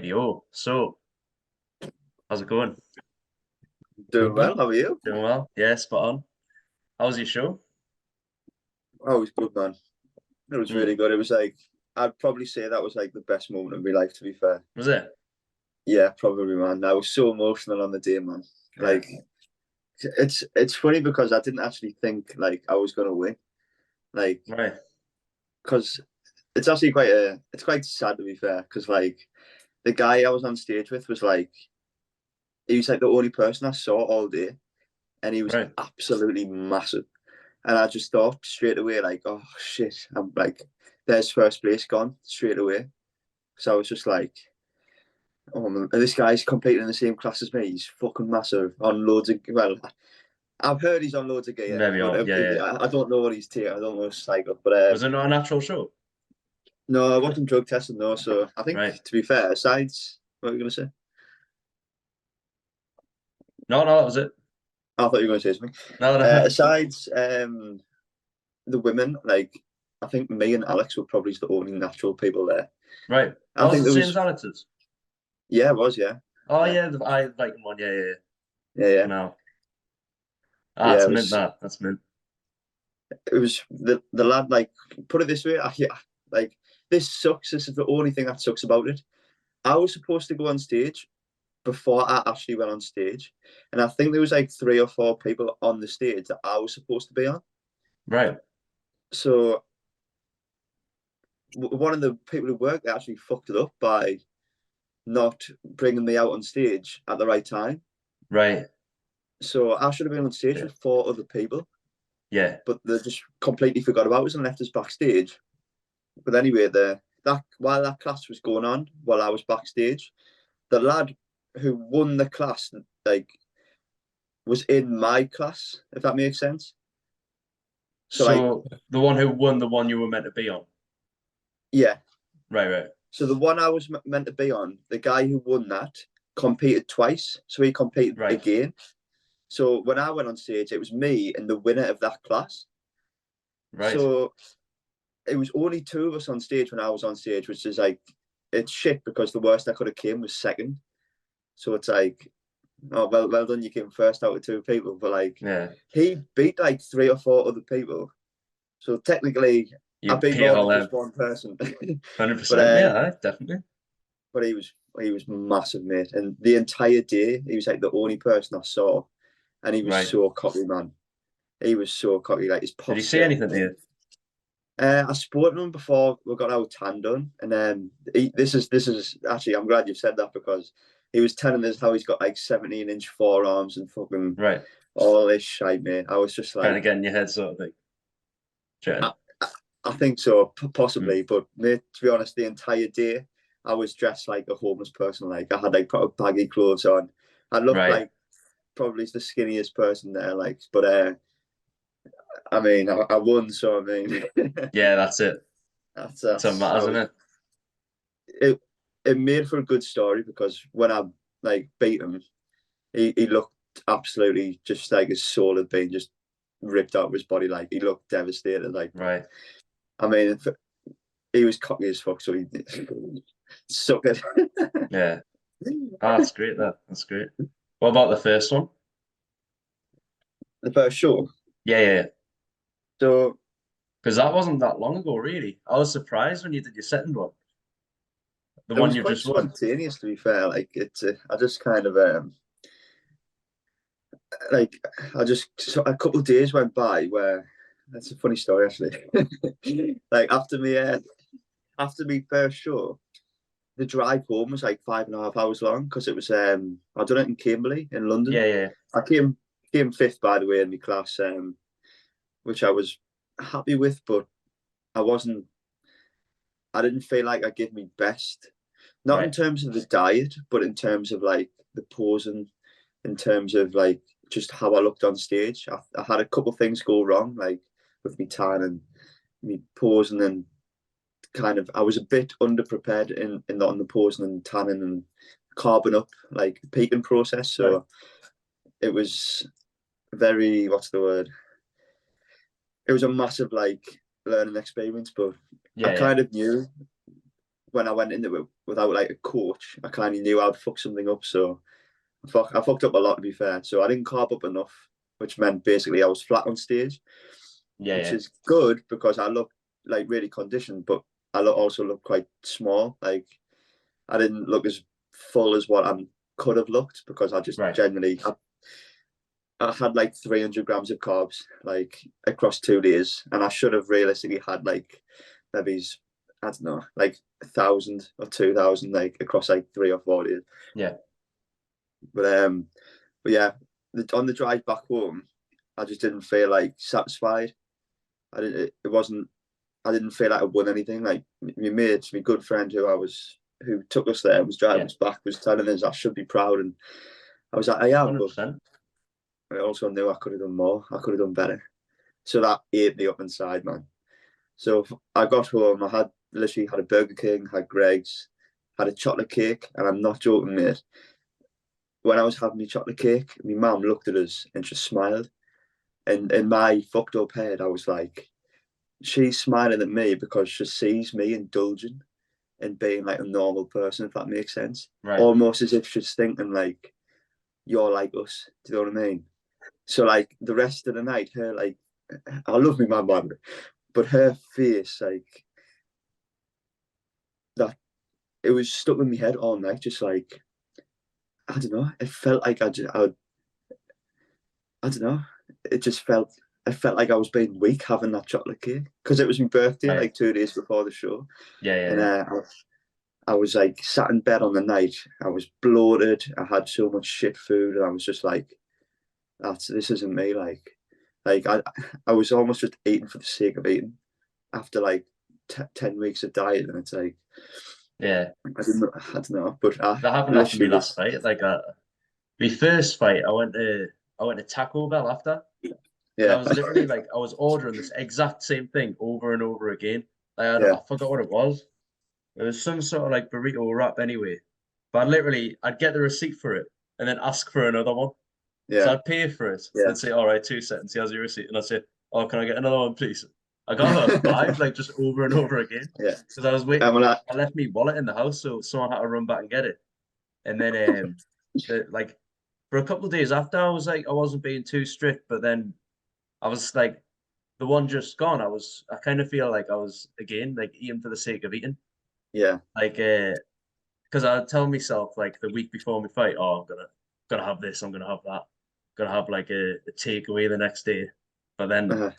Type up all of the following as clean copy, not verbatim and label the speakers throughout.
Speaker 1: Radio. So, how's it going?
Speaker 2: Doing well, how are you?
Speaker 1: Doing well? Yeah, spot on. How was your show?
Speaker 2: Oh, it was good, man. It was
Speaker 1: Mm.
Speaker 2: really good. It was like, I'd probably say that was like the best moment of my life, to be fair.
Speaker 1: Was it?
Speaker 2: Yeah, probably, man. I was so emotional on the day, man.
Speaker 1: Yeah.
Speaker 2: Like, it's funny because I didn't actually think like I was gonna win. Like,
Speaker 1: Right.
Speaker 2: because it's actually it's quite sad to be fair. Because like the guy I was on stage with was like, he was like the only person I saw all day, and he was
Speaker 1: Right.
Speaker 2: absolutely massive. And I just thought straight away, like, oh shit, I'm like, there's first place gone straight away. So I was just like, oh man, this guy's competing in the same class as me. He's fucking massive on loads of, well, I've heard he's on loads of gear,
Speaker 1: Maybe
Speaker 2: but
Speaker 1: on. Yeah, yeah.
Speaker 2: I don't know what he's taking. I don't know his cycle. But
Speaker 1: Was it not a natural show?
Speaker 2: no, I wasn't drug testing though. So I think,
Speaker 1: Right.
Speaker 2: to be fair, asides, what were you going to say?
Speaker 1: No, no, that was it.
Speaker 2: I thought you were going to say something.
Speaker 1: No, no.
Speaker 2: Asides, the women, like, I think me and Alex were probably the only natural people there.
Speaker 1: Right.
Speaker 2: I
Speaker 1: Oh, it's
Speaker 2: think
Speaker 1: the
Speaker 2: there
Speaker 1: same as
Speaker 2: was,
Speaker 1: Alex's.
Speaker 2: yeah, it was, yeah.
Speaker 1: Oh,
Speaker 2: Yeah.
Speaker 1: yeah, I like one. Yeah, yeah, yeah.
Speaker 2: Yeah, yeah.
Speaker 1: No. Ah,
Speaker 2: Yeah,
Speaker 1: it's mint that. That's mint.
Speaker 2: it was the lad, like, put it this way, like, this sucks. This is the only thing that sucks about it. I was supposed to go on stage before I actually went on stage, and I think there was like 3 or 4 people on the stage that I was supposed to be on.
Speaker 1: Right.
Speaker 2: So one of the people who worked there actually fucked it up by not bringing me out on stage at the right time.
Speaker 1: Right.
Speaker 2: So I should have been on stage
Speaker 1: Yeah.
Speaker 2: with 4 other people,
Speaker 1: Yeah.
Speaker 2: but they just completely forgot about us and left us backstage. But anyway, that while that class was going on, while I was backstage, the lad who won the class, like, was in my class, if that makes sense. So like,
Speaker 1: So the one who won the one you were meant to be on.
Speaker 2: yeah.
Speaker 1: Right, right.
Speaker 2: So the one I was meant to be on, the guy who won that competed twice, so he competed
Speaker 1: Right.
Speaker 2: again. So when I went on stage, it was me and the winner of that class.
Speaker 1: Right.
Speaker 2: So it was only 2 of us on stage when I was on stage, which is like, it's shit because the worst I could have came was second. So it's like, oh, well done, you came first out of 2 people. But like,
Speaker 1: Yeah.
Speaker 2: he beat like 3 or 4 other people. So technically, I
Speaker 1: You
Speaker 2: beat
Speaker 1: beat
Speaker 2: more than
Speaker 1: all
Speaker 2: just
Speaker 1: them.
Speaker 2: one person. but
Speaker 1: 100%. Yeah, definitely.
Speaker 2: but he was massive, mate. And the entire day, he was like the only person I saw, and he was
Speaker 1: Right.
Speaker 2: so cocky, man. He was so cocky, like his
Speaker 1: Did he say
Speaker 2: posture.
Speaker 1: anything to you?
Speaker 2: I spoke to him before we got our tan done, and then this is actually, I'm glad you've said that because he was telling us how he's got like 17-inch forearms and fucking
Speaker 1: Right.
Speaker 2: all this shit, mate. I was just
Speaker 1: Kind of
Speaker 2: like,
Speaker 1: get in your head sort of thing. Chatting.
Speaker 2: I, I think so,
Speaker 1: Mm.
Speaker 2: possibly, but mate, to be honest, the entire day I was dressed like a homeless person. Like, I had like proper baggy clothes on. I looked
Speaker 1: Right.
Speaker 2: like probably the skinniest person there, like, but I mean, I won, so I mean,
Speaker 1: Yeah, that's it. That's what
Speaker 2: that's I
Speaker 1: matters, isn't
Speaker 2: was
Speaker 1: it?
Speaker 2: it. It made for a good story because when I like beat him, he looked absolutely just like his soul had been just ripped out of his body. Like, he looked devastated. Like, but
Speaker 1: Right.
Speaker 2: I mean, he was cocky as fuck, so he suck it.
Speaker 1: Yeah. Ah, that's great. That's great. What about the first one?
Speaker 2: The first show.
Speaker 1: Yeah, yeah, yeah.
Speaker 2: So
Speaker 1: Because that wasn't that long ago, really. I was surprised when you did your second one, the
Speaker 2: it
Speaker 1: one
Speaker 2: was
Speaker 1: you
Speaker 2: quite
Speaker 1: just won.
Speaker 2: spontaneous, to be fair. Like, I just kind of like, I just, so a couple of days went by where, that's a funny story actually. Like, after me first show, the drive home was like 5.5 hours long because it was I done it in Cambly in London.
Speaker 1: Yeah, yeah.
Speaker 2: I came fifth, by the way, in my class, which I was happy with, but I wasn't. I didn't feel like I gave me best, not in
Speaker 1: Right.
Speaker 2: terms of the diet, but in terms of like the posing, in terms of like just how I looked on stage. I had a couple of things go wrong, like with me tan and me posing, and kind of I was a bit underprepared in on the posing and tanning and carbon up, like, peaking process.
Speaker 1: Right.
Speaker 2: So it was very, what's the word? It was a massive like learning experience, but I
Speaker 1: Yeah, yeah.
Speaker 2: kind of knew when I went into it without like a coach, I kind of knew I'd fuck something up. So I fucked up a lot, to be fair. So I didn't carb up enough, which meant basically I was flat on stage,
Speaker 1: Yeah,
Speaker 2: which
Speaker 1: yeah.
Speaker 2: is good because I look like really conditioned, but also look quite small. Like I didn't look as full as what I could have looked because I just
Speaker 1: Right.
Speaker 2: generally I had like 300 grams of carbs like across 2 days, and I should have realistically had like maybe I don't know like 1,000 or 2,000 like across like 3 or 4 days.
Speaker 1: Yeah.
Speaker 2: But but yeah, on the drive back home, I just didn't feel like satisfied. I didn't. It wasn't. I didn't feel like I won anything. Like my mate, my good friend who took us there, was driving
Speaker 1: Yeah.
Speaker 2: us back, was telling us I should be proud, and I was like, I am, but
Speaker 1: 100%.
Speaker 2: I also knew I could have done more. I could have done better. So that ate me up inside, man. So I got home. I had literally had a Burger King, had Greg's, had a chocolate cake, and I'm not joking, mate. When I was having my chocolate cake, my mum looked at us and just smiled. And in my fucked up head, I was like, she's smiling at me because she sees me indulging in being like a normal person, if that makes sense.
Speaker 1: Right.
Speaker 2: Almost as if she's thinking like, you're like us. Do you know what I mean? So like the rest of the night, her like, I love me mum, but her face like that, it was stuck in my head all night. Just like I don't know, it felt like I don't know. It just felt. I felt like I was being weak having that chocolate cake because it was my birthday,
Speaker 1: Right.
Speaker 2: like 2 days before the show,
Speaker 1: Yeah, yeah,
Speaker 2: and
Speaker 1: yeah.
Speaker 2: I was like sat in bed on the night. I was bloated. I had so much shit food, and I was just like, this isn't me." Like I was almost just eating for the sake of eating after like 10 weeks of diet, and it's like
Speaker 1: Yeah.
Speaker 2: I don't know, but I
Speaker 1: That happened after me
Speaker 2: literally
Speaker 1: last
Speaker 2: was
Speaker 1: fight. Like my first fight, I went to Taco Bell after. And I
Speaker 2: yeah
Speaker 1: was literally like, I was ordering this exact same thing over and over again. I
Speaker 2: yeah
Speaker 1: forgot what it was. It was some sort of like burrito wrap anyway. But I'd get the receipt for it and then ask for another one. So
Speaker 2: yeah
Speaker 1: I'd pay for it.
Speaker 2: yeah
Speaker 1: They'd say, all right, 2 seconds, here's your receipt. And I'd say, oh, can I get another one, please? I got about five, like just over and over again.
Speaker 2: yeah.
Speaker 1: Because I was waiting.
Speaker 2: And when
Speaker 1: I left my wallet in the house, so someone had to run back and get it. And then like for a couple of days after, I was like, I wasn't being too strict, but then I was like, the one just gone. I kind of feel like I was again like eating for the sake of eating.
Speaker 2: yeah
Speaker 1: Like because I tell myself like the week before my fight, oh, I'm gonna have this, I'm gonna have that, gonna have like a takeaway the next day. But then
Speaker 2: uh,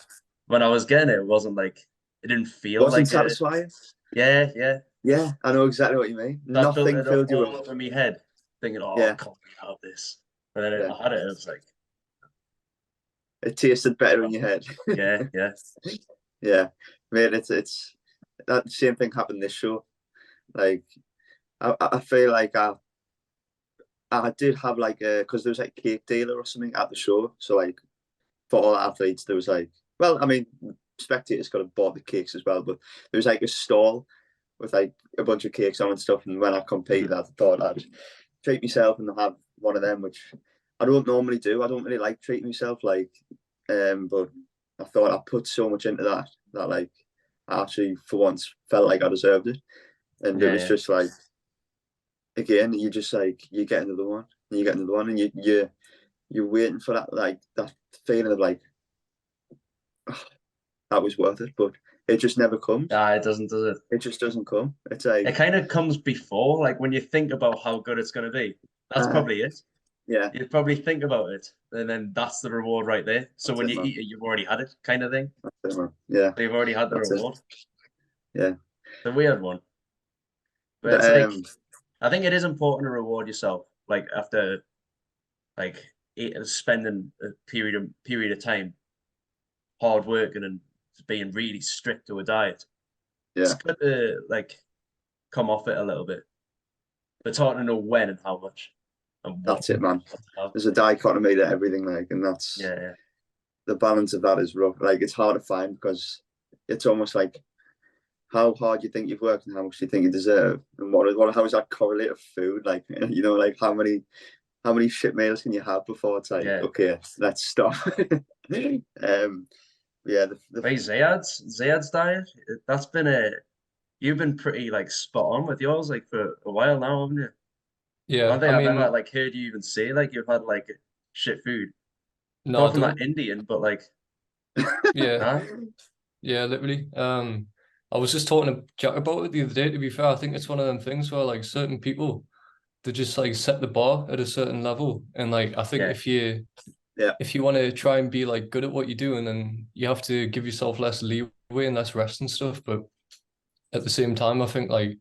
Speaker 1: when I was getting it, it wasn't like it didn't feel
Speaker 2: wasn't
Speaker 1: like a
Speaker 2: satisfying.
Speaker 1: yeah, yeah.
Speaker 2: Yeah, I know exactly what you mean.
Speaker 1: So I built
Speaker 2: Nothing
Speaker 1: it up
Speaker 2: filled you
Speaker 1: all
Speaker 2: up.
Speaker 1: up in my head, thinking, oh,
Speaker 2: Yeah,
Speaker 1: I can't really have this. And then
Speaker 2: yeah.
Speaker 1: I had it, and it was like,
Speaker 2: It tasted better in
Speaker 1: oh,
Speaker 2: your head.
Speaker 1: yeah, yeah,
Speaker 2: Yeah, mate. It's that same thing happened this show. Like I feel like I did have like a because there was like cake dealer or something at the show. So like for all athletes, there was like well, I mean, spectators could have bought the cakes as well, but there was like a stall with like a bunch of cakes on and stuff. And when I competed,
Speaker 1: mhm,
Speaker 2: I thought I'd treat myself and have one of them, which I don't normally do. I don't really like treating myself, like, but I thought I put so much into that like I actually for once felt like I deserved it, and it
Speaker 1: yeah,
Speaker 2: was
Speaker 1: yeah,
Speaker 2: just like again, you just like you get another one, and you get another one, and you're waiting for that like that feeling of like oh, that was worth it, but it just never comes.
Speaker 1: ah, it doesn't, does it?
Speaker 2: It just doesn't come. It's
Speaker 1: It
Speaker 2: like
Speaker 1: kind of comes before, like when you think about how good it's going to be. That's
Speaker 2: uh,
Speaker 1: probably it.
Speaker 2: yeah,
Speaker 1: You probably think about it, and then that's the reward right there. So
Speaker 2: that's
Speaker 1: when
Speaker 2: it,
Speaker 1: you
Speaker 2: man.
Speaker 1: eat it, you've already had it, kind of thing.
Speaker 2: That's it, man. Yeah,
Speaker 1: So you've already had the
Speaker 2: that's it.
Speaker 1: reward.
Speaker 2: Yeah.
Speaker 1: The weird one, but
Speaker 2: The,
Speaker 1: it's like I think it is important to reward yourself, like after like spending a period of time hard working and being really strict to a diet. It's
Speaker 2: yeah,
Speaker 1: good to like come off it a little bit, but it's hard to know when and how much and
Speaker 2: that's it, man.
Speaker 1: what to have.
Speaker 2: There's a dichotomy to everything, like, and that's
Speaker 1: Yeah, yeah,
Speaker 2: the balance of that is rough. Like, it's hard to find because it's almost like how hard you think you've worked and how much you think you deserve, and how is that correlate of food? Like, like how many shit meals can you have before it's like,
Speaker 1: yeah.
Speaker 2: okay, let's stop. Yeah,
Speaker 1: Right, Zayad's diet. That's been a you've been pretty like spot on with yours like for a while now, haven't you? I don't
Speaker 3: Yeah, I
Speaker 1: think I've ever
Speaker 3: mean,
Speaker 1: like heard you even say like you've had like shit food.
Speaker 3: no,
Speaker 1: Apart
Speaker 3: I
Speaker 1: from that
Speaker 3: don't.
Speaker 1: Indian, but like,
Speaker 3: Yeah,
Speaker 1: nah.
Speaker 3: yeah, literally. I was just talking to Jack about it the other day. To be fair, I think it's one of them things where like certain people they just like set the bar at a certain level, and like I think
Speaker 1: Yeah,
Speaker 2: Yeah,
Speaker 3: if you want to try and be like good at what you do, and then you have to give yourself less leeway and less rest and stuff. But at the same time, I think like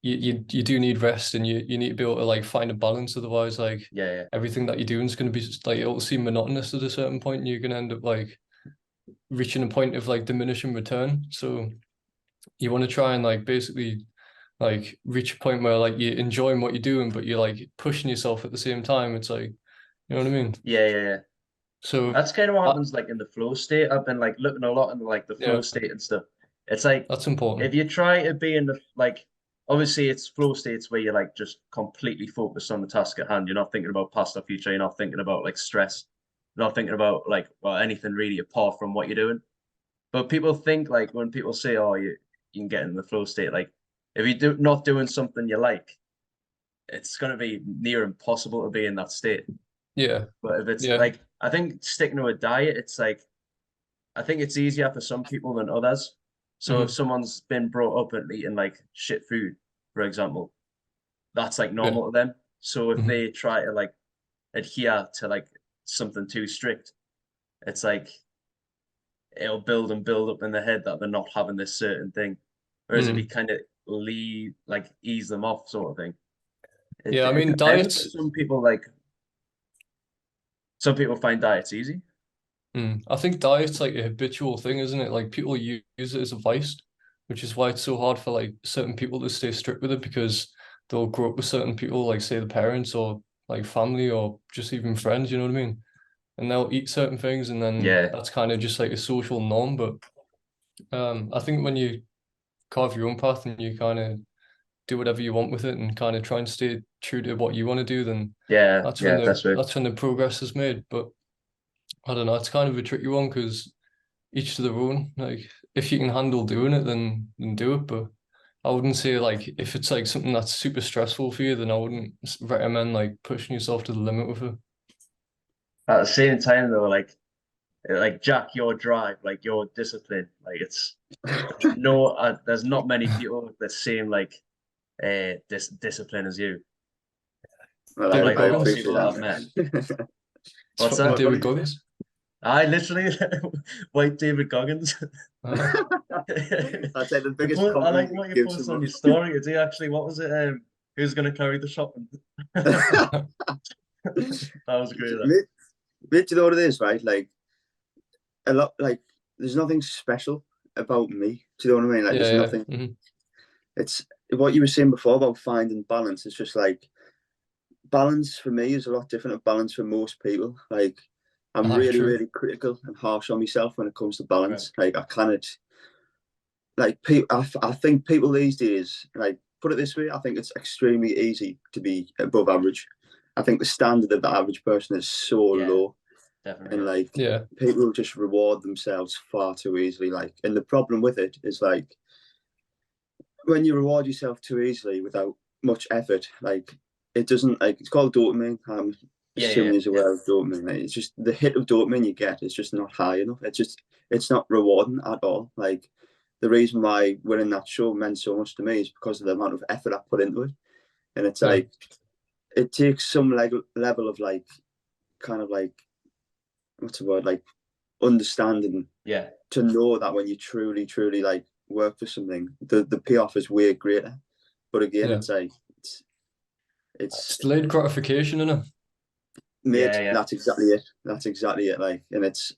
Speaker 3: you do need rest, and you need to be able to like find a balance. Otherwise, like
Speaker 1: yeah,
Speaker 3: everything that you're doing is going to be like it'll seem monotonous at a certain point, and you're going to end up like reaching a point of like diminishing return. So you want to try and like basically like reach a point where like you're enjoying what you're doing, but you're like pushing yourself at the same time. It's like, you know what I mean?
Speaker 1: yeah.
Speaker 3: So
Speaker 1: That's kind of what
Speaker 3: uh,
Speaker 1: happens like in the flow state. I've been like looking a lot into like the flow
Speaker 3: yeah,
Speaker 1: state and stuff. It's like
Speaker 3: that's important.
Speaker 1: if you try to be in the like obviously it's flow states where you're like just completely focused on the task at hand. You're not thinking about past or future, you're not thinking about like stress, you're not thinking about like well anything really apart from what you're doing. But people think like when people say, oh you can get in the flow state, like if you do not doing something you like, it's gonna be near impossible to be in that state.
Speaker 3: Yeah,
Speaker 1: But if it's
Speaker 3: yeah,
Speaker 1: like I think sticking to a diet, it's like I think it's easier for some people than others. So if
Speaker 3: hmm,
Speaker 1: someone's been brought up and eating like shit food, for example, that's like
Speaker 3: yeah,
Speaker 1: normal to them. So if
Speaker 3: hmm,
Speaker 1: they try to like adhere to like something too strict, it's like it'll build and build up in their head that they're not having this certain thing. Whereas if you
Speaker 3: hmm.
Speaker 1: kind of leave like ease them off sort of thing,
Speaker 3: Yeah. I
Speaker 1: it
Speaker 3: mean,
Speaker 1: depends,
Speaker 3: diets.
Speaker 1: but some people find diets easy.
Speaker 3: I think diet's like a habitual thing, isn't it? Like people use it as a vice, which is why it's so hard for like certain people to stay strict with it because they'll grow up with certain people, like say the parents or like family or just even friends, you know what I mean? And they'll eat certain things and then
Speaker 1: Yeah,
Speaker 3: that's kind of just like a social norm. But I think when you carve your own path and you kind of do whatever you want with it and kind of try and stay true to what you want to do, then
Speaker 1: yeah, that's right.
Speaker 3: that's when the progress is made. But I don't know, it's kind of a tricky one because each to their own. Like if you can handle doing it, then do it. But I wouldn't say like if it's like something that's super stressful for you, then I wouldn't recommend like pushing yourself to the limit with it.
Speaker 1: At the same time, though, like Jack, your drive, like your discipline, like it's there's not many people with the same like discipline as you
Speaker 2: well,
Speaker 1: from
Speaker 3: David
Speaker 1: like a
Speaker 2: I
Speaker 1: lot of
Speaker 3: Goggins.
Speaker 1: people
Speaker 2: appreciate
Speaker 1: that I've met.
Speaker 2: that.
Speaker 3: It's
Speaker 1: What's
Speaker 3: fucking
Speaker 1: that?
Speaker 2: What
Speaker 3: David
Speaker 2: did you
Speaker 3: Goggins.
Speaker 1: I literally white David Goggins.
Speaker 3: Uh-huh.
Speaker 2: I'd say the
Speaker 1: You
Speaker 2: biggest
Speaker 1: I like
Speaker 2: compliment you
Speaker 1: what
Speaker 2: can
Speaker 1: you
Speaker 2: give
Speaker 1: posted on
Speaker 2: someone.
Speaker 1: your story. Is he actually what was it? Who's gonna carry the shopping? That was great. That.
Speaker 2: Mate, mate, do you know what it is, right? Like a lot, like there's nothing special about me. Do you know what I mean? Like
Speaker 3: Yeah,
Speaker 2: there's
Speaker 3: yeah.
Speaker 2: nothing. It's what you were saying before about finding balance. It's just like balance for me is a lot different of balance for most people. Like I'm
Speaker 3: Ah,
Speaker 2: really,
Speaker 3: true.
Speaker 2: really critical and harsh on myself when it comes to
Speaker 1: Right.
Speaker 2: balance. Like I cannot, like people. I think people these days, like put it this way, I think it's extremely easy to be above average. I think the standard of the average person is so
Speaker 1: Yeah,
Speaker 2: low,
Speaker 1: definitely.
Speaker 2: and
Speaker 1: Yeah.
Speaker 2: like
Speaker 3: Yeah,
Speaker 2: people just reward themselves far too easily. Like, and the problem with it is like when you reward yourself too easily without much effort, like it doesn't like it's called dopamine. I'm
Speaker 1: Yeah.
Speaker 2: assuming you're aware of dopamine. Like, it's just the hit of dopamine you get is just not high enough. It's not rewarding at all. Like the reason why winning that show meant so much to me is because of the amount of effort I put into it. And it's
Speaker 3: yeah,
Speaker 2: like it takes some level of like kind of like what's the word like understanding
Speaker 1: Yeah.
Speaker 2: to know that when you truly like work for something, the payoff is way greater. But again,
Speaker 3: yeah.
Speaker 2: it's like it's
Speaker 3: It's delayed gratification, innit?
Speaker 2: made.
Speaker 1: Yeah.
Speaker 2: That's exactly it. That's exactly it. Like, and it's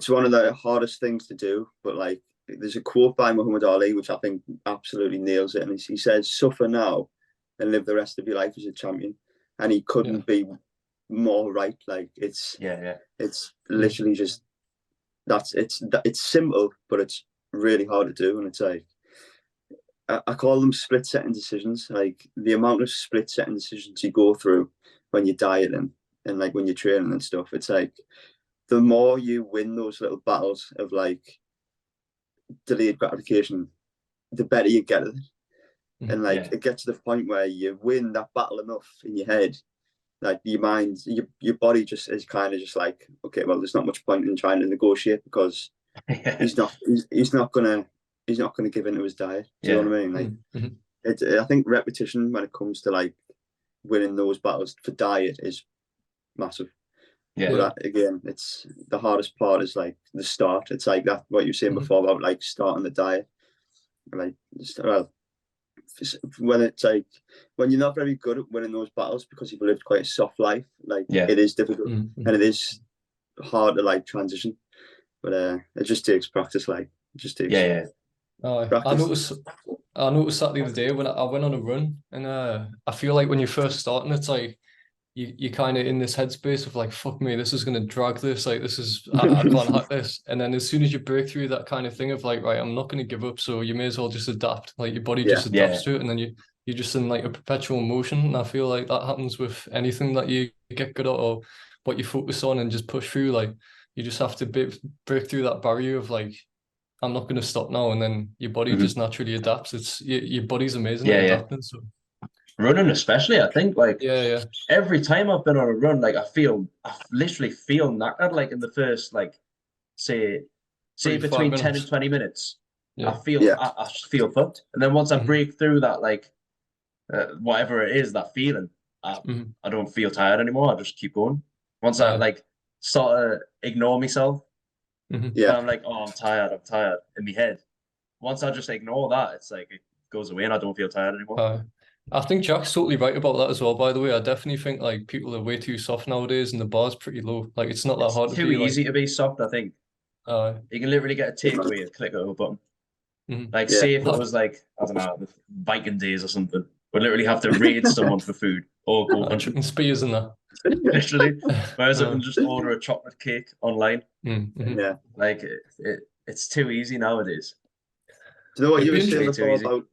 Speaker 2: one of the hardest things to do. But like, there's a quote by Muhammad Ali which I think absolutely nails it, and he says, "Suffer now, and live the rest of your life as a champion." And he
Speaker 3: Yeah.
Speaker 2: couldn't be more right. Like,
Speaker 1: Yeah.
Speaker 2: it's
Speaker 3: Mm.
Speaker 2: literally just it's simple, but it's really hard to do, and it's like I call them split second decisions. Like the amount of split second decisions you go through when you're dieting and like when you're training and stuff. It's like the more you win those little battles of like delayed gratification, the better you get at it. And like
Speaker 1: Yeah.
Speaker 2: it gets to the point where you win that battle enough in your head, like your mind, your body just is kind of just like, okay, well, there's not much point in trying to negotiate because he's not gonna give into his diet. Do you know what I mean? Like I think repetition when it comes to like winning those battles for diet is massive.
Speaker 1: Yeah.
Speaker 2: But again, it's the hardest part is like the start. It's like that what you were saying before about like starting the diet. Like, well, when it's like when you're not very good at winning those battles because you've lived quite a soft life, like it is difficult and it is hard to like transition. But it just takes practice. Like it just takes practice.
Speaker 3: I noticed that the other day when I went on a run, and I feel like when you're first starting, it's like you kind of in this headspace of like, fuck me, this is gonna drag this, like this is I can't hack this. And then as soon as you break through that kind of thing of like, right, I'm not gonna give up, so you may as well just adapt. Like your body just adapts to it, and then you're just in like a perpetual motion. And I feel like that happens with anything that you get good at or what you focus on and just push through. Like you just have to break through that barrier of like, I'm not gonna stop now, and then your body just naturally adapts. It's your body's amazing at adapting. So
Speaker 1: running especially, I think like
Speaker 3: yeah.
Speaker 1: every time I've been on a run, like I literally feel knackered like in the first like say between 10 and 20 minutes. I feel fucked. And then once I break through that like whatever it is, that feeling, I don't feel tired anymore. I just keep going. Once I like sort of ignore myself, I'm like, oh, I'm tired in my head. Once I just ignore that, it's like it goes away and I don't feel tired anymore.
Speaker 3: I think Jack's totally right about that as well, by the way. I definitely think like people are way too soft nowadays and the bar's pretty low. Like it's not that hard to be.
Speaker 1: It's too easy to be soft, I think. You can literally get a takeaway and click a button. Like say if it was like, I don't know, the Viking days or something. We'd literally have to raid someone for food or go hunting.
Speaker 3: Spears in that.
Speaker 1: Literally. Whereas I can just order a chocolate cake online.
Speaker 2: Yeah.
Speaker 1: Like it's too easy nowadays.
Speaker 2: Do you know what you were saying before about?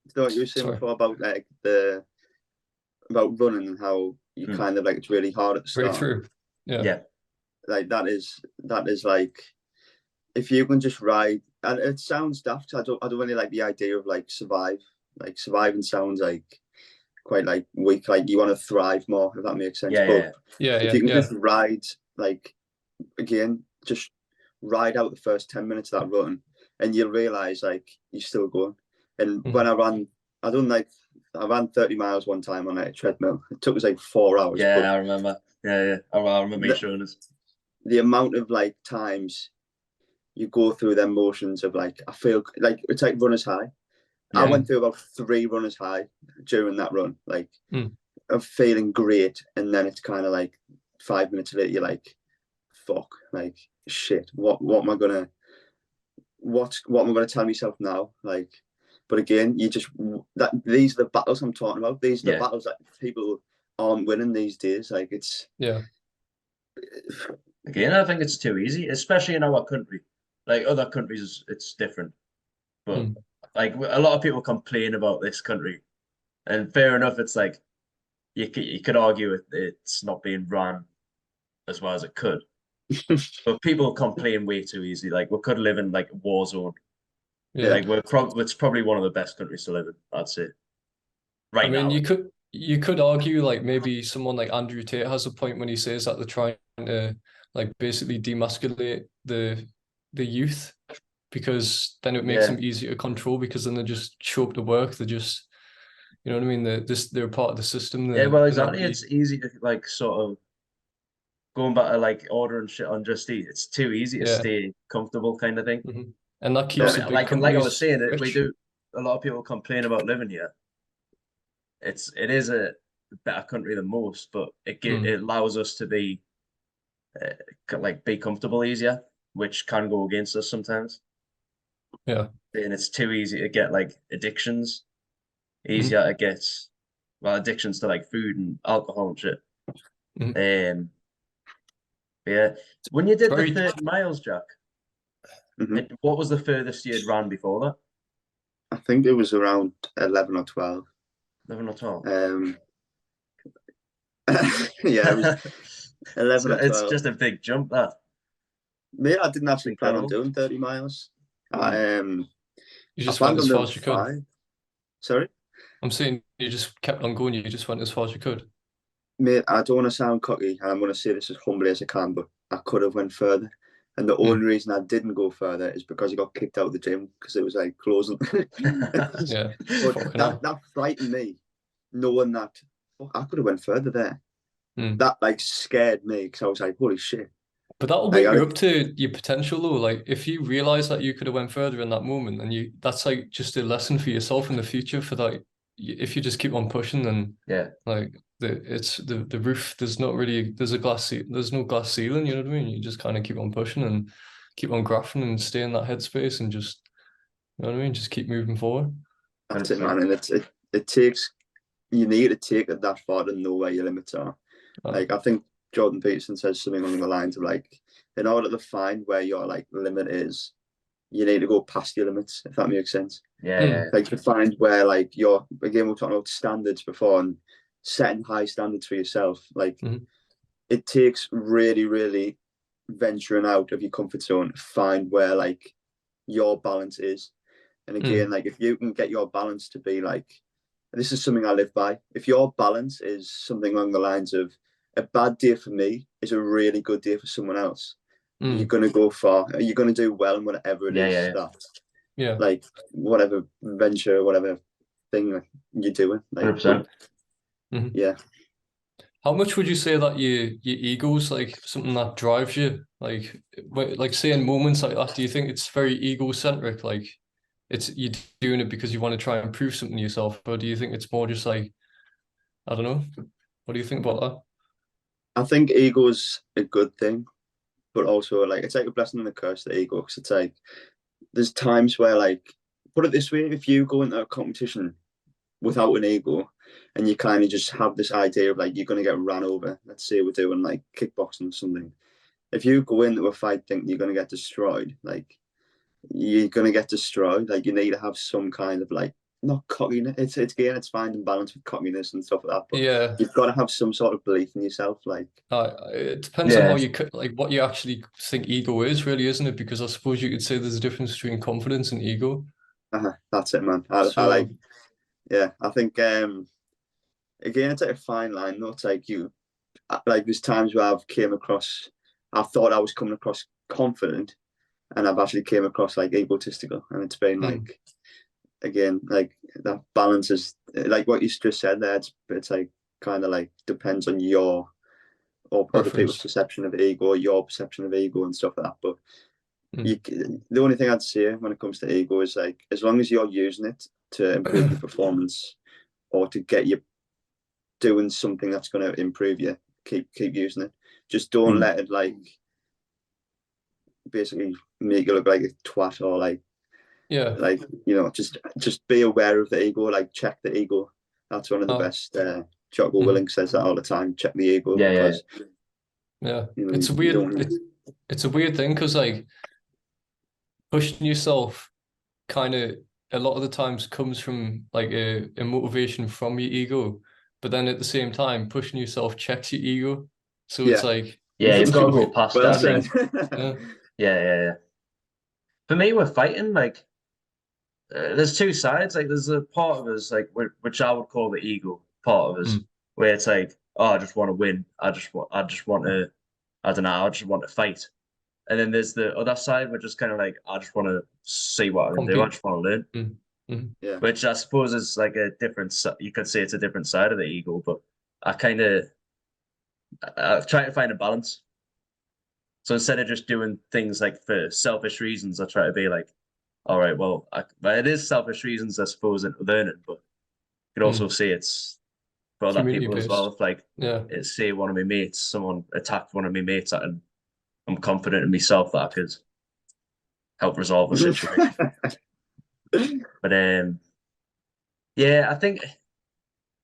Speaker 2: Do you know what you were saying before about like about running and how you kind of like it's really hard at the start.
Speaker 3: Breakthrough. Yeah.
Speaker 2: Like that is like if you can just ride, and it sounds daft. I don't really like the idea of like survive. Like surviving sounds like quite like weak. Like you want to thrive more, if that makes sense. If you can just ride, like again, just ride out the first 10 minutes of that run, and you'll realize like you're still going. And when I ran 30 miles one time on a treadmill. It took us like 4 hours.
Speaker 1: Yeah, I remember. I remember showing us.
Speaker 2: The amount of like times you go through them motions of like, I feel like it's like runner's high. I went through about 3 runners high during that run, like of feeling great. And then it's kind of like 5 minutes later, you're like, fuck, like shit, what am I gonna tell myself now? Like, but again, these are the battles I'm talking about. These are the battles that people aren't winning these days. Like it's
Speaker 1: again, I think it's too easy, especially in our country. Like other countries, it's different. But like a lot of people complain about this country, and fair enough. It's like you could argue it's not being run as well as it could, but people complain way too easy. Like we could live in like a war zone. Like it's probably one of the best countries to live in, I'd say. Right now,
Speaker 3: you could argue like maybe someone like Andrew Tate has a point when he says that they're trying to like basically demasculate the youth, because then it makes them easier to control, because then they just show up to work, they're just, you know what I mean, they're part of the system.
Speaker 1: Well, exactly. It's easy to like sort of going back to like ordering shit on Just Eat. It's too easy to stay combettable kind of thing.
Speaker 3: And that keeps the big
Speaker 1: like I was saying,
Speaker 3: rich.
Speaker 1: we do a lot of people complain about living here. It is a better country than most, but it allows us to be be comfortable easier, which can go against us sometimes. And it's too easy to get like addictions. Easier to get addictions to like food and alcohol and shit. When you did the 30 miles, Jack, what was the furthest you had ran before that?
Speaker 2: I think it was around 11 or 12.
Speaker 1: 11 or 12?
Speaker 2: Yeah, it was 11 or 12.
Speaker 1: It's just a big jump, that.
Speaker 2: Yeah, I didn't actually plan on doing 30 miles.
Speaker 3: You
Speaker 2: I
Speaker 3: just
Speaker 2: planned
Speaker 3: went
Speaker 2: on
Speaker 3: as far
Speaker 2: doing
Speaker 3: as you could.
Speaker 2: 5. Sorry?
Speaker 3: I'm saying you just kept on going. You just went as far as you could.
Speaker 2: Mate, I don't want to sound cocky, and I'm going to say this as humbly as I can, but I could have went further. And the only reason I didn't go further is because I got kicked out of the gym because it was like closing.
Speaker 3: Yeah.
Speaker 2: But
Speaker 3: Fucking hell.
Speaker 2: that frightened me, knowing that I could have went further there. That like scared me because I was like, holy shit.
Speaker 3: But that'll
Speaker 2: Like,
Speaker 3: wake you up to your potential though. Like if you realize that you could have went further in that moment, and that's like just a lesson for yourself in the future for that. If you just keep on pushing, then
Speaker 1: Yeah.
Speaker 3: like the roof. There's no glass ceiling. You know what I mean? You just kind of keep on pushing and keep on graphing and stay in that headspace and just, you know what I mean? Just keep moving forward.
Speaker 2: That's it, man. And it takes, you need to take it that far to know where your limits are. Like I think Jordan Peterson says something along the lines of like, in order to find where your like limit is, you need to go past your limits, if that makes sense.
Speaker 1: Yeah.
Speaker 2: Like to find where like your, again, we're talking about standards before and setting high standards for yourself. Like it takes really, really venturing out of your comfort zone to find where like your balance is. And again, like if you can get your balance to be like, this is something I live by. If your balance is something along the lines of a bad day for me is a really good day for someone else, you're going to go far. You're going to do well in whatever it is that, like whatever venture, whatever thing you're doing. Like,
Speaker 1: 100%.
Speaker 2: Yeah.
Speaker 3: How much would you say that your ego's like something that drives you? Like say in moments like that, do you think it's very egocentric? Like it's you're doing it because you want to try and prove something to yourself, or do you think it's more just like, I don't know. What do you think about that?
Speaker 2: I think ego's a good thing, but also like it's like a blessing and a curse, the ego, because it's like there's times where like, put it this way, if you go into a competition without an ego and you kind of just have this idea of like you're going to get ran over, let's say we're doing like kickboxing or something, if you go into a fight thinking you're going to get destroyed, like you're going to get destroyed. Like you need to have some kind of like, not cockiness, it's finding balance with cockiness and stuff like that, but
Speaker 3: Yeah,
Speaker 2: you've got to have some sort of belief in yourself. Like
Speaker 3: it depends on how you like what you actually think ego is, really, isn't it? Because I suppose you could say there's a difference between confidence and ego.
Speaker 2: That's it, man. I like, yeah, I think again, it's like a fine line though. It's like you, like there's times where I thought I was coming across confident, and I've actually came across like egotistical, and it's been like, again, like that balance is like what you just said there. It's like kind of like depends on your or other people's perception of ego, your perception of ego, and stuff like that. But the only thing I'd say when it comes to ego is like, as long as you're using it to improve your performance or to get you doing something that's going to improve you, keep using it. Just don't let it like basically make you look like a twat or like, like, you know, just be aware of the ego, like check the ego. That's one of the best. Jocko Willink says that all the time. Check the ego. Because, you know,
Speaker 3: it's a weird thing because like pushing yourself kind of a lot of the times comes from like a motivation from your ego, but then at the same time pushing yourself checks your ego. So it's like
Speaker 1: you've got to go past that. Yeah. For me, we're fighting like there's two sides. Like there's a part of us like which I would call the ego part of us, where it's like, oh, I just want to win. I just want to. I don't know. I just want to fight. And then there's the other side, which is kind of like, I just want to see what I can do. I just want to learn. Which I suppose is like a different. You could say it's a different side of the ego, but I try to find a balance. So instead of just doing things like for selfish reasons, I try to be like, all right, well, it is selfish reasons, I suppose, in learning, but you could also see it's for other people as well. If like, say one of my mates, someone attacked one of my mates, and I'm confident in myself that I could help resolve the situation. But yeah, I think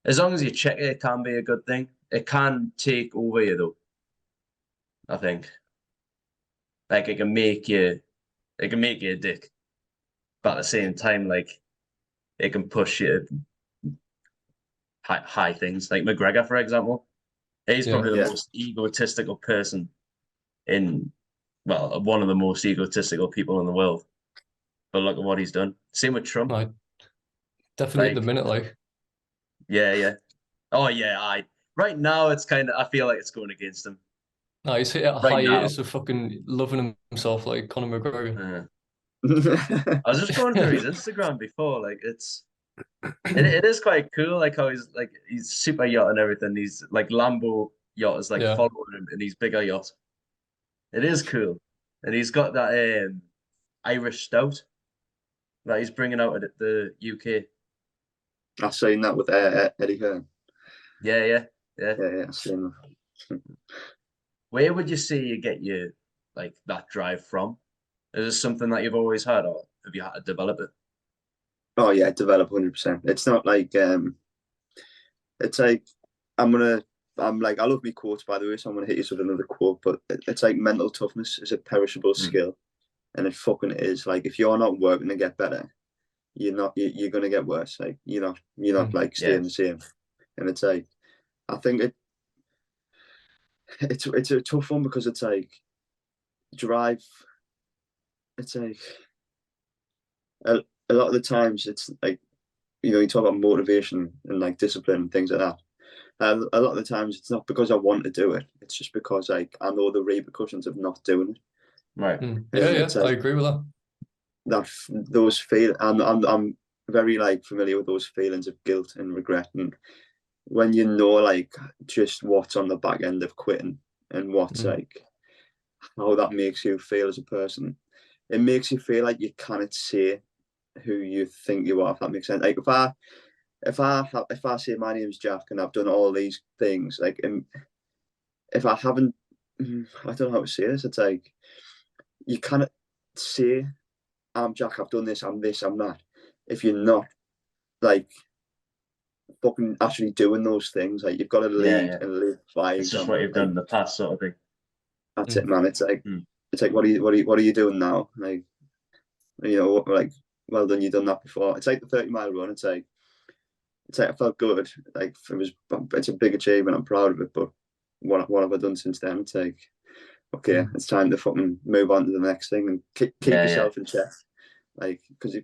Speaker 1: as long as you check it, it can be a good thing. It can take over you though. I think. Like it can make you a dick. But at the same time, like it can push you high things. Like McGregor, for example. He's probably the most egotistical person one of the most egotistical people in the world. But look at what he's done. Same with Trump.
Speaker 3: Like, definitely at the
Speaker 1: Like,
Speaker 3: minute, like,
Speaker 1: yeah. Oh yeah, I right now it's kind of I feel like it's going against him
Speaker 3: no, he's hit a
Speaker 1: right now.
Speaker 3: hiatus of fucking loving himself like Conor McGregor.
Speaker 1: I was just going through his Instagram before, like it is quite cool, like how he's super yacht and everything. He's like Lambo yacht is like
Speaker 3: Yeah.
Speaker 1: following him, and he's bigger yacht. It is cool, and he's got that Irish stout that he's bringing out at the UK.
Speaker 2: I've seen that with Eddie Hearn.
Speaker 1: Yeah.
Speaker 2: Yeah, I've seen that.
Speaker 1: Where would you say you get your like that drive from? Is this something that you've always had, or have you had to develop it?
Speaker 2: Oh yeah, develop 100%. It's not like it's like I'm like I love me quotes by the way, so I'm gonna hit you with another quote, but it's like mental toughness is a perishable skill, and it fucking is. Like if you're not working to get better, you're gonna get worse. Like you're not like
Speaker 1: Yeah,
Speaker 2: staying the same, and it's like I think it's a tough one because it's like drive. It's like a lot of the times it's like you talk about motivation and like discipline and things like that. A lot of the times it's not because I want to do it. It's just because like I know the repercussions of not doing it.
Speaker 1: right.
Speaker 3: Yeah,
Speaker 2: And
Speaker 3: yeah,
Speaker 2: it's
Speaker 3: I
Speaker 2: like
Speaker 3: agree with that.
Speaker 2: those feel. I'm very like familiar with those feelings of guilt and regret, and when you know like just what's on the back end of quitting and what's like how that makes you feel as a person, it makes you feel like you cannot say who you think you are. If that makes sense. Like if I say my name's Jack and I've done all these things, like if I haven't, I don't know how to say this. It's like you cannot say I'm Jack. I've done this. I'm this. I'm that. If you're not like fucking actually doing those things, like you've got to lead
Speaker 1: Yeah.
Speaker 2: and live by
Speaker 1: It's just what
Speaker 2: example.
Speaker 1: you've done
Speaker 2: Like
Speaker 1: in the past, sort of thing.
Speaker 2: that's it, man.
Speaker 1: Mm.
Speaker 2: It's like what are you doing now? Like like well done. You've done that before. It's like the 30-mile run. It's like I felt good. Like it's a big achievement. I'm proud of it. But what have I done since then? It's like okay, it's time to fucking move on to the next thing and keep
Speaker 1: Yeah.
Speaker 2: yourself in check. Like because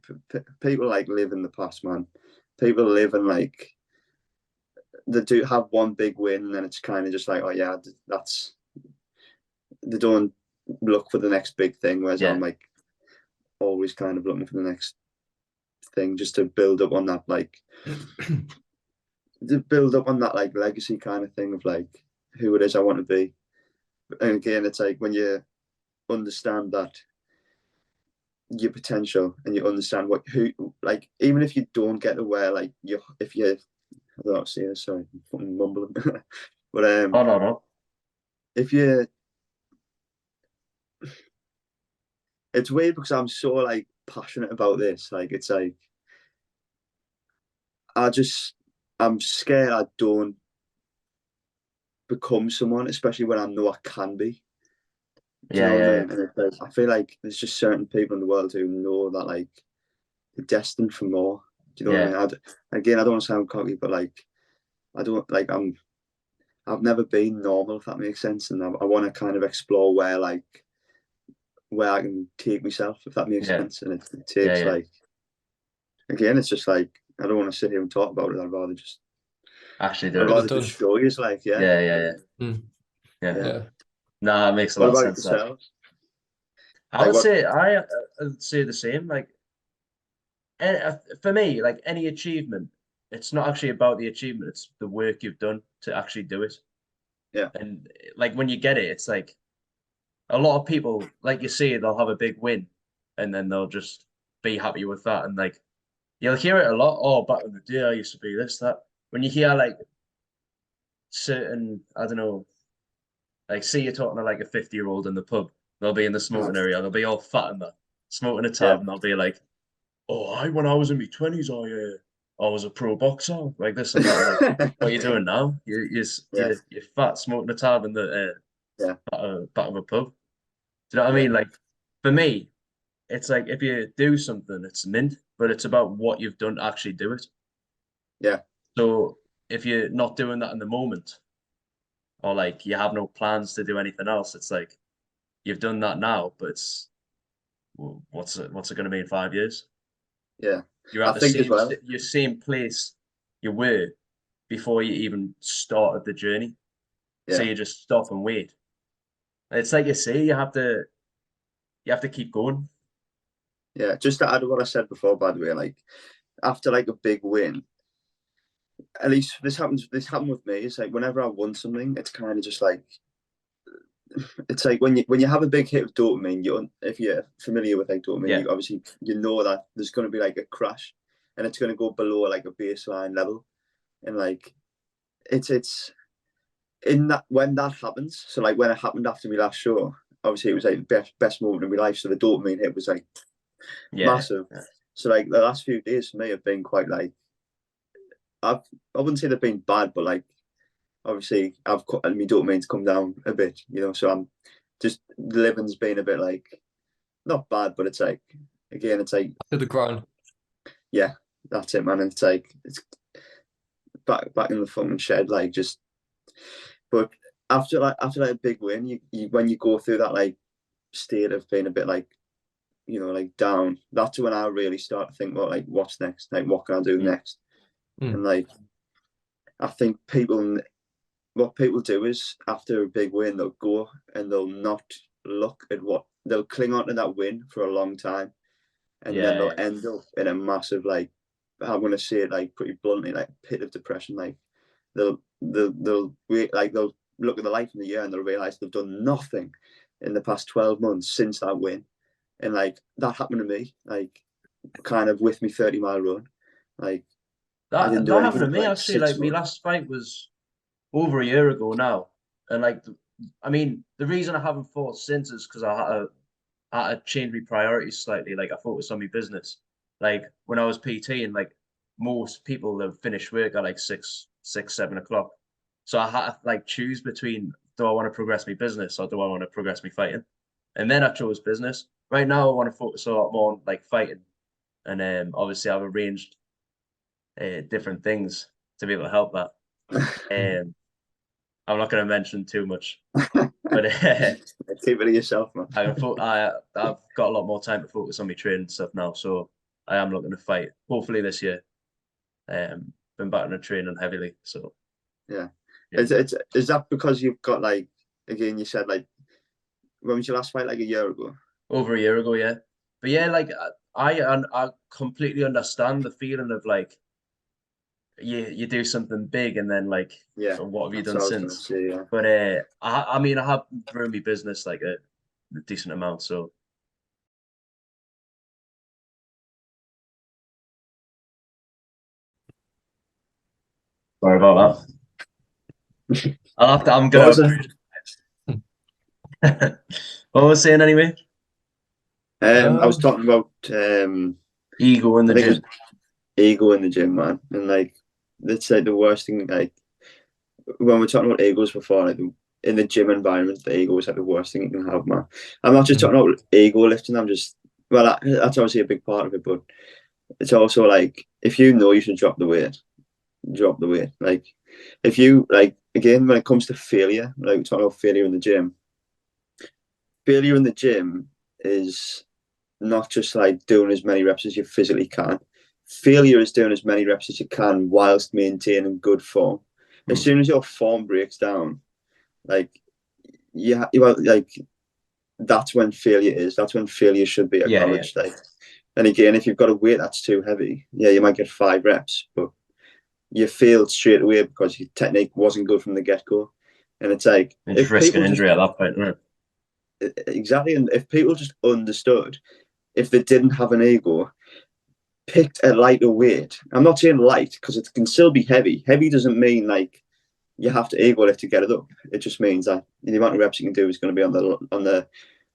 Speaker 2: people like live in the past, man. People live in like they do have one big win, and then it's kind of just like oh yeah, that's they don't look for the next big thing. Whereas
Speaker 1: Yeah.
Speaker 2: I'm like always kind of looking for the next thing just to build up on that like like legacy kind of thing of like who it is I want to be. And again, it's like when you understand that your potential and you understand who like even if you don't get to where like if you I don't know, see this, sorry, I'm fucking mumbling. But
Speaker 1: Oh no.
Speaker 2: if you it's weird because I'm so like passionate about this. Like it's like I'm scared I don't become someone, especially when I know I can be. Do you know what I
Speaker 1: Yeah.
Speaker 2: mean? And it's like, I feel like there's just certain people in the world who know that like they're destined for more. Do you know what I mean? Again, I don't want to sound cocky, but like I don't like I've never been normal, if that makes sense, and I want to kind of explore where I can take myself, if that makes
Speaker 1: Yeah.
Speaker 2: sense. And it takes
Speaker 1: Yeah.
Speaker 2: like again, it's just like I don't want to sit here and talk about it.
Speaker 1: Actually do
Speaker 2: I'd
Speaker 1: it.
Speaker 3: Get it
Speaker 2: rather
Speaker 3: done.
Speaker 2: just show you. It's like
Speaker 1: Yeah.
Speaker 3: Yeah.
Speaker 2: yeah.
Speaker 1: Nah, it makes a
Speaker 2: What
Speaker 1: lot of
Speaker 2: about
Speaker 1: sense. That
Speaker 2: yourself?
Speaker 1: I
Speaker 2: Like
Speaker 1: would
Speaker 2: what?
Speaker 1: say I'd say the same. Like, for me, like any achievement, it's not actually about the achievement; it's the work you've done to actually do it.
Speaker 2: Yeah,
Speaker 1: And like when you get it, it's like a lot of people, like you say, they'll have a big win, and then they'll just be happy with that. And like you'll hear it a lot. Oh, back in the day, I used to be this, that. When you hear like certain, I don't know, like see you're talking to like a 50-year-old in the pub, they'll be in the smoking area, they'll be all fat and that, smoking a
Speaker 2: yeah,
Speaker 1: tab, and they'll be like, "Oh, when I was in my 20s, I was a pro boxer, like this and that." I'm like, what are you doing now?
Speaker 2: yeah,
Speaker 1: You're fat, smoking a tab in the
Speaker 2: yeah,
Speaker 1: back of a pub. Do you know what I
Speaker 2: yeah,
Speaker 1: mean? Like for me, it's like if you do something, it's mint, but it's about what you've done to actually do it.
Speaker 2: yeah,
Speaker 1: So if you're not doing that in the moment, or like you have no plans to do anything else, it's like you've done that now, but it's what's it going to be in 5 years?
Speaker 2: Yeah,
Speaker 1: You're
Speaker 2: I
Speaker 1: at the
Speaker 2: think as
Speaker 1: same
Speaker 2: well.
Speaker 1: your same place you were before you even started the journey. So
Speaker 2: Yeah,
Speaker 1: you just stop and wait. It's like you say, you have to keep going.
Speaker 2: yeah. Just to add to what I said before, by the way, like after like a big win, at least this happened with me. It's like whenever I won something, it's kind of just like it's like when you have a big hit of dopamine, if you're familiar with like dopamine,
Speaker 1: Yeah.
Speaker 2: you obviously you know that there's going to be like a crash, and it's going to go below like a baseline level, and like it's in that when that happens. So like when it happened after my last show, obviously it was like the best moment of my life. So the dopamine hit was like massive.
Speaker 1: Yeah.
Speaker 2: So like the last few days for me have been quite like I wouldn't say they've been bad, but like obviously I've cut and my dopamine's come down a bit, So I'm just living's been a bit like not bad, but it's like again, it's like
Speaker 3: To the grind.
Speaker 2: yeah, that's it, man. And it's like it's back in the fucking shed, like just. But after a big win, you when you go through that like state of being a bit like like down, that's when I really start to think about like what's next, like what can I do next, and like I think what people do is after a big win they'll go and they'll not look at they'll cling on to that win for a long time, and then they'll end up in a massive like I'm gonna say it like pretty bluntly like pit of depression. Like they'll look at the life in the year and they'll realize they've done nothing in the past 12 months since that win, and like that happened to me like kind of with me 30-mile run, like I didn't do
Speaker 1: That happened
Speaker 2: anything
Speaker 1: to
Speaker 2: for
Speaker 1: me
Speaker 2: like
Speaker 1: actually. Like
Speaker 2: 6
Speaker 1: my
Speaker 2: months.
Speaker 1: last fight was over a year ago now, and like I mean the reason I haven't fought since is because I had to change my priorities slightly. Like I focused on my business. Like when I was PT, and like most people that finish work at like 7 o'clock. So I had to like choose between, do I want to progress my business or do I want to progress my fighting? And then I chose business. Right now I want to focus a lot more on like fighting, and obviously I've arranged different things to be able to help that. Um, I'm not going to mention too much, but
Speaker 2: Keep it to yourself, man.
Speaker 1: I've got a lot more time to focus on my training stuff now, so I am looking to fight. Hopefully this year. Been back on training heavily, so
Speaker 2: yeah.
Speaker 1: yeah.
Speaker 2: Is that because you've got like again you said like when was your last fight, like a year ago?
Speaker 1: Over a year ago, yeah. But yeah, like I completely understand the feeling of like you do something big and then like
Speaker 2: Yeah,
Speaker 1: what have you
Speaker 2: that's
Speaker 1: done
Speaker 2: what I was gonna
Speaker 1: since?
Speaker 2: say. Yeah,
Speaker 1: But I mean I have grown my business like a decent amount, so sorry about that. I'm
Speaker 2: what
Speaker 1: gonna
Speaker 2: was it?
Speaker 1: approve. What was I saying anyway?
Speaker 2: I was talking about
Speaker 1: Ego in
Speaker 2: I
Speaker 1: the
Speaker 2: think
Speaker 1: gym.
Speaker 2: it's ego in the gym, man, and like that's like the worst thing. Like when we're talking about egos before, like in the gym environment, the ego is like the worst thing you can have, man. I'm not just talking about ego lifting. I'm just that's obviously a big part of it, but it's also like if you know you should drop the weight, drop the weight. Like if you like again when it comes to failure, like we're talking about failure in the gym. Failure in the gym is not just like doing as many reps as you physically can. Failure is doing as many reps as you can whilst maintaining good form. As soon as your form breaks down, like like that's when failure is. That's when failure should be
Speaker 1: Yeah,
Speaker 2: acknowledged. Like, and again, if you've got a weight that's too heavy, yeah, you might get 5 reps, but you failed straight away because your technique wasn't good from the get go. And it's like
Speaker 1: and just
Speaker 2: if
Speaker 1: risk an
Speaker 2: people just
Speaker 1: injury at that point, right?
Speaker 2: exactly, and if people just understood, if they didn't have an ego, picked a lighter weight. I'm not saying light because it can still be heavy. Heavy doesn't mean like you have to ego lift to get it up. It just means that the amount of reps you can do is going to be on the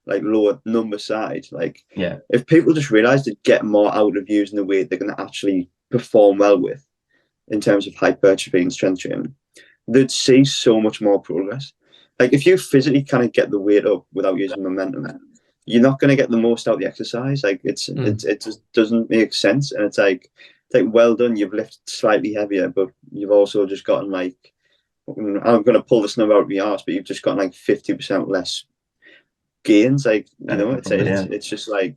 Speaker 2: like lower number side. Like
Speaker 1: Yeah.
Speaker 2: if people just realize to get more out of using the weight they're going to actually perform well with in terms of hypertrophy and strength training, they'd see so much more progress. Like if you physically kind of get the weight up without using momentum, you're not going to get the most out of the exercise. Like it just doesn't make sense. And it's like well done, you've lifted slightly heavier, but you've also just gotten like I'm going to pull this number out of my arse, but you've just got like 50% less gains. Like it's just like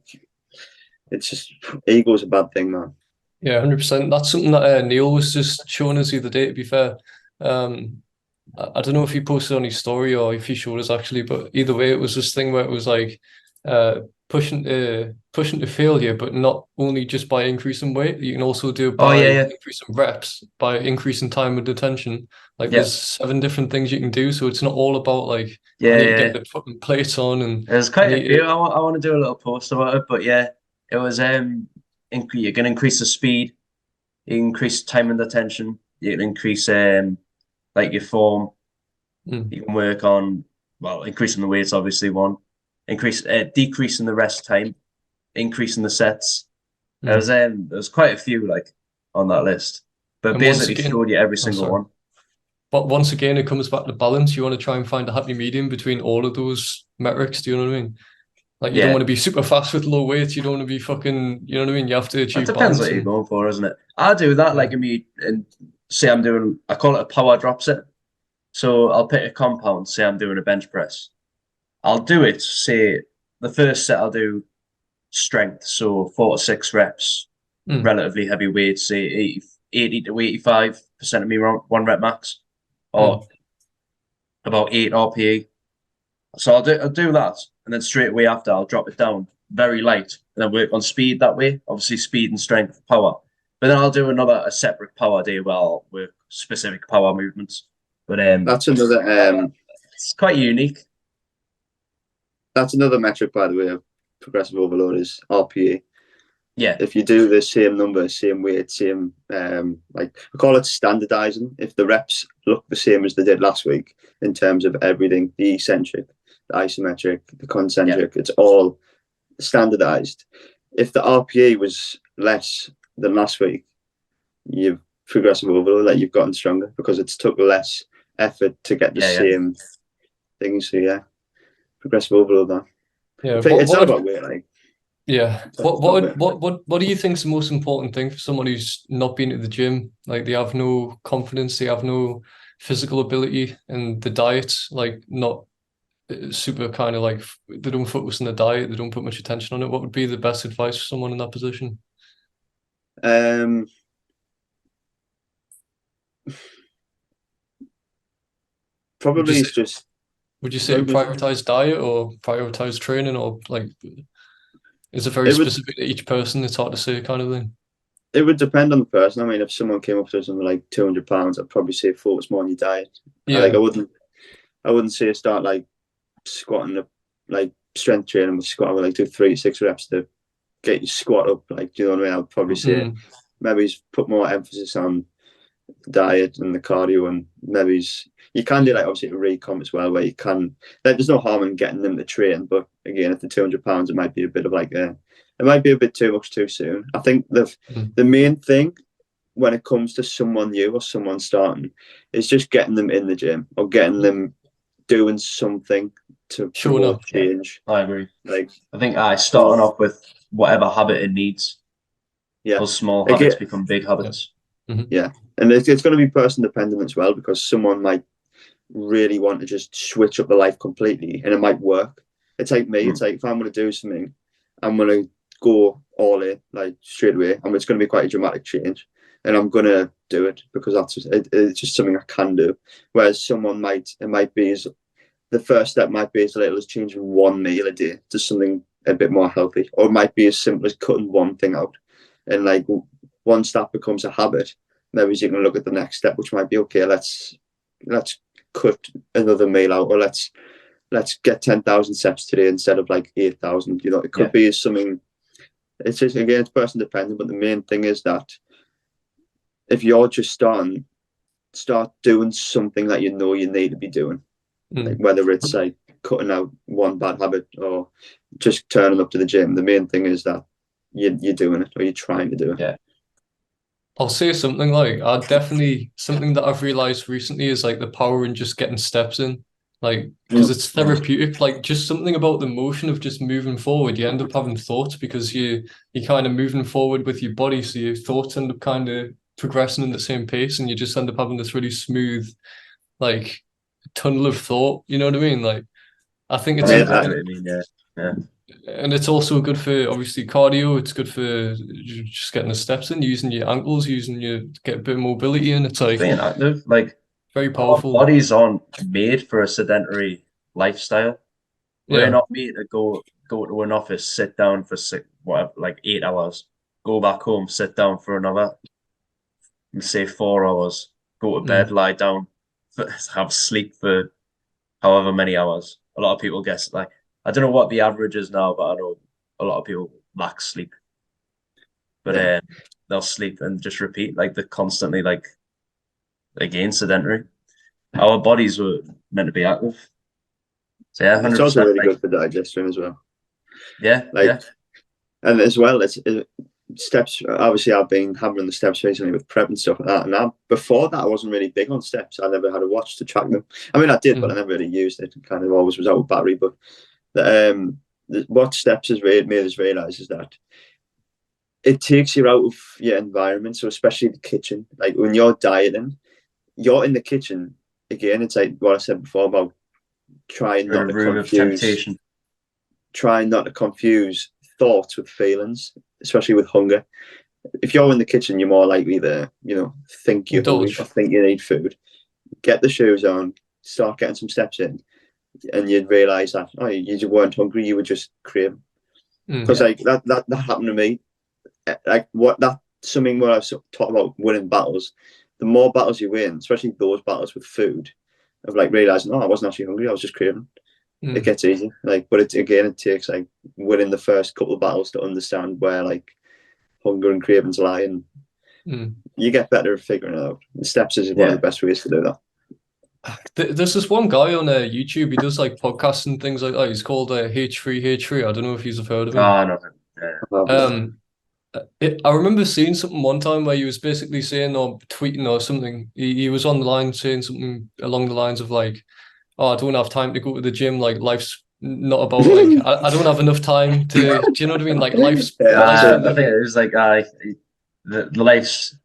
Speaker 2: it's just ego's a bad thing, man.
Speaker 3: Yeah, 100%. That's something that Neil was just showing us the other day, to be fair. I don't know if he posted on his story or if he showed us actually, but either way, it was this thing where it was like pushing to failure, but not only just by increasing weight, you can also do it
Speaker 1: Oh
Speaker 3: by
Speaker 1: yeah.
Speaker 3: increasing reps, by increasing time and attention. Like
Speaker 1: Yeah.
Speaker 3: there's 7 different things you can do, so it's not all about like
Speaker 1: Yeah,
Speaker 3: I need to
Speaker 1: yeah.
Speaker 3: get the fucking plates on and
Speaker 1: There's
Speaker 3: I
Speaker 1: quite a
Speaker 3: need
Speaker 1: few.
Speaker 3: to.
Speaker 1: I want to do a little post about it, but yeah, it was you can increase the speed, you can increase time and attention, you can increase like your form, you can work on increasing the weights obviously one, decreasing the rest time, increasing the sets. There's quite a few like on that list, but
Speaker 3: And once
Speaker 1: basically
Speaker 3: again,
Speaker 1: showed you every
Speaker 3: oh,
Speaker 1: single
Speaker 3: sorry.
Speaker 1: one.
Speaker 3: But once again, it comes back to balance. You want to try and find a happy medium between all of those metrics. Do you know what I mean? Like you don't want
Speaker 1: Yeah,
Speaker 3: to be super fast with low weights. You don't want to be fucking. You know what I mean? You have to
Speaker 1: it
Speaker 3: achieve
Speaker 1: depends
Speaker 3: balance.
Speaker 1: what you're
Speaker 3: And
Speaker 1: going for, isn't it? I do that
Speaker 3: yeah,
Speaker 1: like and say I'm doing, I call it a power drop set. So I'll pick a compound, say I'm doing a bench press. I'll do it, say the first set I'll do strength, so 4 to 6 reps, relatively heavy weight, say 80 to 85% of me 1 rep max, or about 8 RPE. So I'll do that, and then straight away after I'll drop it down very light, and then work on speed that way. Obviously, speed and strength, power. But then I'll do a separate power day where I'll work specific power movements. But
Speaker 2: That's another
Speaker 1: it's quite unique.
Speaker 2: that's another metric, by the way, of progressive overload is RPE.
Speaker 1: Yeah,
Speaker 2: If you do the same number, same weight, same like I call it standardizing. If the reps look the same as they did last week in terms of everything, the eccentric, the isometric, the concentric, it's all standardized. If the RPE was less than last week, you've progressive overload, like you've gotten stronger because it's took less effort to get the same things. So yeah, progressive overload. That
Speaker 3: yeah.
Speaker 2: it's not about weight, like.
Speaker 3: Yeah. What do you think is the most important thing for someone who's not been to the gym? Like they have no confidence, they have no physical ability, and the diet's like not super kind of like they don't focus on the diet, they don't put much attention on it. What would be the best advice for someone in that position?
Speaker 2: Probably it's just.
Speaker 3: Would you say prioritize diet or prioritize training, or like is it very specific to each person? It's hard to say, kind of thing.
Speaker 2: It would depend on the person. I mean, if someone came up to us and were like 200 pounds, I'd probably say focus more on your diet.
Speaker 3: Yeah.
Speaker 2: Like I wouldn't say start like squatting like strength training with squat. I would like do 3 to 6 reps to get your squat up. Like, do you know what I mean? I would probably say maybe put more emphasis on diet and the cardio, and maybe you can do like obviously a recomp as well, where you can. Like, there's no harm in getting them to train, but again, at the 200 pounds, it might be a bit of like it might be a bit too much too soon. I think the main thing when it comes to someone new or someone starting is just getting them in the gym or getting them doing something to promote change.
Speaker 1: I agree.
Speaker 2: Like
Speaker 1: I think starting off with whatever habit it needs.
Speaker 2: Yeah,
Speaker 1: those small habits become big habits.
Speaker 2: Yeah, and it's going to be person dependent as well, because someone might really want to just switch up their life completely, and it might work. It's like me. It's like if I'm going to do something, I'm going to go all in like straight away, and it's going to be quite a dramatic change, and I'm going to do it because it's just something I can do. Whereas someone might be the first step might be as little as changing one meal a day to something a bit more healthy, or it might be as simple as cutting one thing out, and like once that becomes a habit, maybe you can look at the next step, which might be okay. Let's cut another meal out, or let's get 10,000 steps today instead of like 8,000. You know, it could be something. It's just, again, it's person dependent, but the main thing is that if you're just start doing something that you know you need to be doing, like whether it's like cutting out one bad habit or just turning up to the gym. The main thing is that you're doing it, or you're trying to do it.
Speaker 3: Yeah. I'll say something like something that I've realized recently is like the power in just getting steps in, like because it's therapeutic. Like just something about the motion of just moving forward. You end up having thoughts because you're kind of moving forward with your body, so your thoughts end up kind of progressing in the same pace, and you just end up having this really smooth, like tunnel of thought. You know what I mean? Like I think it's.
Speaker 1: I know what I mean. Yeah.
Speaker 3: And it's also good for obviously cardio. It's good for just getting the steps in, using your ankles, get a bit of mobility in. It's like
Speaker 1: Being active, like
Speaker 3: very
Speaker 1: our
Speaker 3: powerful.
Speaker 1: bodies aren't made for a sedentary lifestyle. We're
Speaker 3: Yeah.
Speaker 1: not made to go to an office, sit down for whatever, like 8 hours, go back home, sit down for another, say 4 hours, go to bed, lie down, have sleep for however many hours. A lot of people guess like I don't know what the average is now, but I know a lot of people lack sleep. But
Speaker 2: Yeah.
Speaker 1: they'll sleep and just repeat like they're constantly like again sedentary. Our bodies were meant to be active. So yeah,
Speaker 2: It's also
Speaker 1: 100%
Speaker 2: really
Speaker 1: like
Speaker 2: good for digestion as well.
Speaker 1: yeah,
Speaker 2: Like,
Speaker 1: yeah.
Speaker 2: and as well, it's steps. Obviously, I've been hammering the steps recently with prep and stuff like that. And before that, I wasn't really big on steps. I never had a watch to track them. I mean, I did, but I never really used it. Kind of always was out of battery. But what steps has made us realise is that it takes you out of your environment. So especially the kitchen. Like when you're dieting, you're in the kitchen again. It's like what I said before about trying
Speaker 1: You're
Speaker 2: not
Speaker 1: in a
Speaker 2: to
Speaker 1: room of
Speaker 2: confuse.
Speaker 1: temptation.
Speaker 2: Trying not to confuse thoughts with feelings, especially with hunger. If you're in the kitchen, you're more likely to, think you're hungry or think you need food. Get the shoes on, start getting some steps in, and you'd realise that you just weren't hungry, you were just craving. Because like that happened to me. Like something where I was talking about winning battles. The more battles you win, especially those battles with food, of like realising, I wasn't actually hungry, I was just craving. It gets easy, but it takes like winning the first couple of battles to understand where like hunger and cravings lie, and you get better at figuring it out. The steps is one of the best ways to do that.
Speaker 3: There's this one guy on YouTube. He does like podcasts and things like that. He's called H3H3. I don't know if you've heard of him.
Speaker 1: Oh no.
Speaker 3: I remember seeing something one time where he was basically saying or tweeting or something. He was on the line saying something along the lines of like, "Oh, I don't have time to go to the gym. Like life's not about like I don't have enough time to." Do you know what I mean? Like life's.
Speaker 1: I think it was like the life's.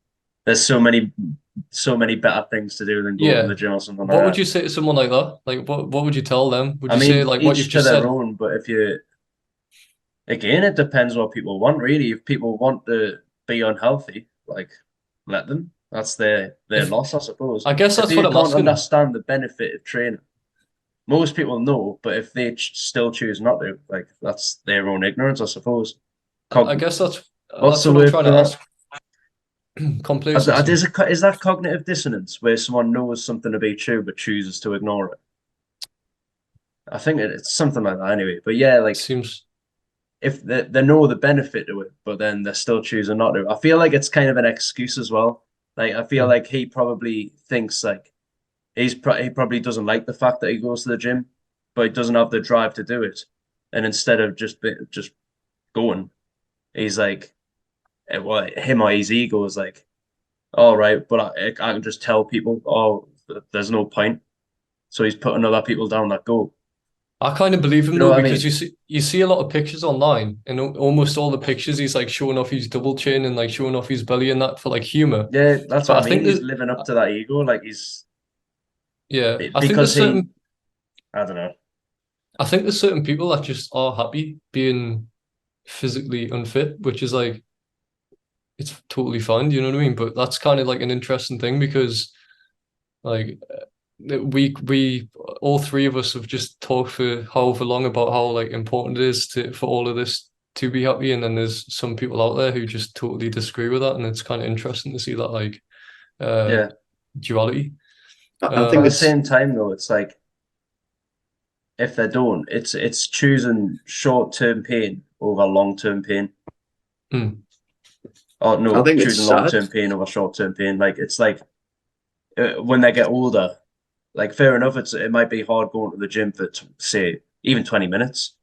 Speaker 1: There's so many better things to do than go to the gym or something.
Speaker 3: What would you say to someone like that? Like what would you tell them? Would you
Speaker 1: I mean,
Speaker 3: say like what you've
Speaker 1: each to
Speaker 3: just
Speaker 1: their
Speaker 3: said?
Speaker 1: own, but if you again, it depends what people want, really. If people want to be unhealthy, like let them. That's their loss, I suppose.
Speaker 3: I guess
Speaker 1: If
Speaker 3: that's
Speaker 1: they
Speaker 3: what I'm
Speaker 1: can't
Speaker 3: asking.
Speaker 1: understand the benefit of training, most people know, but if they still choose not to, like that's their own ignorance, I suppose.
Speaker 3: I guess that's
Speaker 1: What's
Speaker 3: what
Speaker 1: the
Speaker 3: I'm
Speaker 1: word
Speaker 3: trying
Speaker 1: for
Speaker 3: to
Speaker 1: that?
Speaker 3: ask. Complacency.
Speaker 1: Is that cognitive dissonance where someone knows something to be true but chooses to ignore it? I think it's something like that anyway. But yeah, like
Speaker 3: Seems
Speaker 1: if they know the benefit to it, but then they're still choosing not to. I feel like it's kind of an excuse as well. Like I feel like he probably thinks like he probably doesn't like the fact that he goes to the gym, but he doesn't have the drive to do it. And instead of just going, he's like, well, him or his ego is like, all right, but I can just tell people, oh, there's no point. So he's putting other people down that go.
Speaker 3: I kind of believe him
Speaker 1: You know
Speaker 3: though
Speaker 1: what I
Speaker 3: because
Speaker 1: mean?
Speaker 3: you see a lot of pictures online and almost all the pictures he's like showing off his double chin and like showing off his belly and that for like humor.
Speaker 1: Yeah, that's
Speaker 3: But
Speaker 1: what
Speaker 3: I
Speaker 1: I mean.
Speaker 3: think
Speaker 1: He's
Speaker 3: that
Speaker 1: living up to that ego, like he's
Speaker 3: I think
Speaker 1: because I don't know.
Speaker 3: I think there's certain people that just are happy being physically unfit, which is like it's totally fine, you know what I mean? But that's kind of like an interesting thing because like we all three of us have just talked for however long about how like important it is for all of this to be happy, and then there's some people out there who just totally disagree with that, and it's kind of interesting to see that like duality.
Speaker 2: I think
Speaker 1: At the
Speaker 2: it's
Speaker 1: same time, though, it's like if they don't, it's choosing short-term pain over long-term pain. Oh
Speaker 2: I
Speaker 1: no,
Speaker 2: think it's
Speaker 1: choosing
Speaker 2: sad.
Speaker 1: long-term pain over short-term pain. Like it's like when they get older, like fair enough, it might be hard going to the gym for say even 20 minutes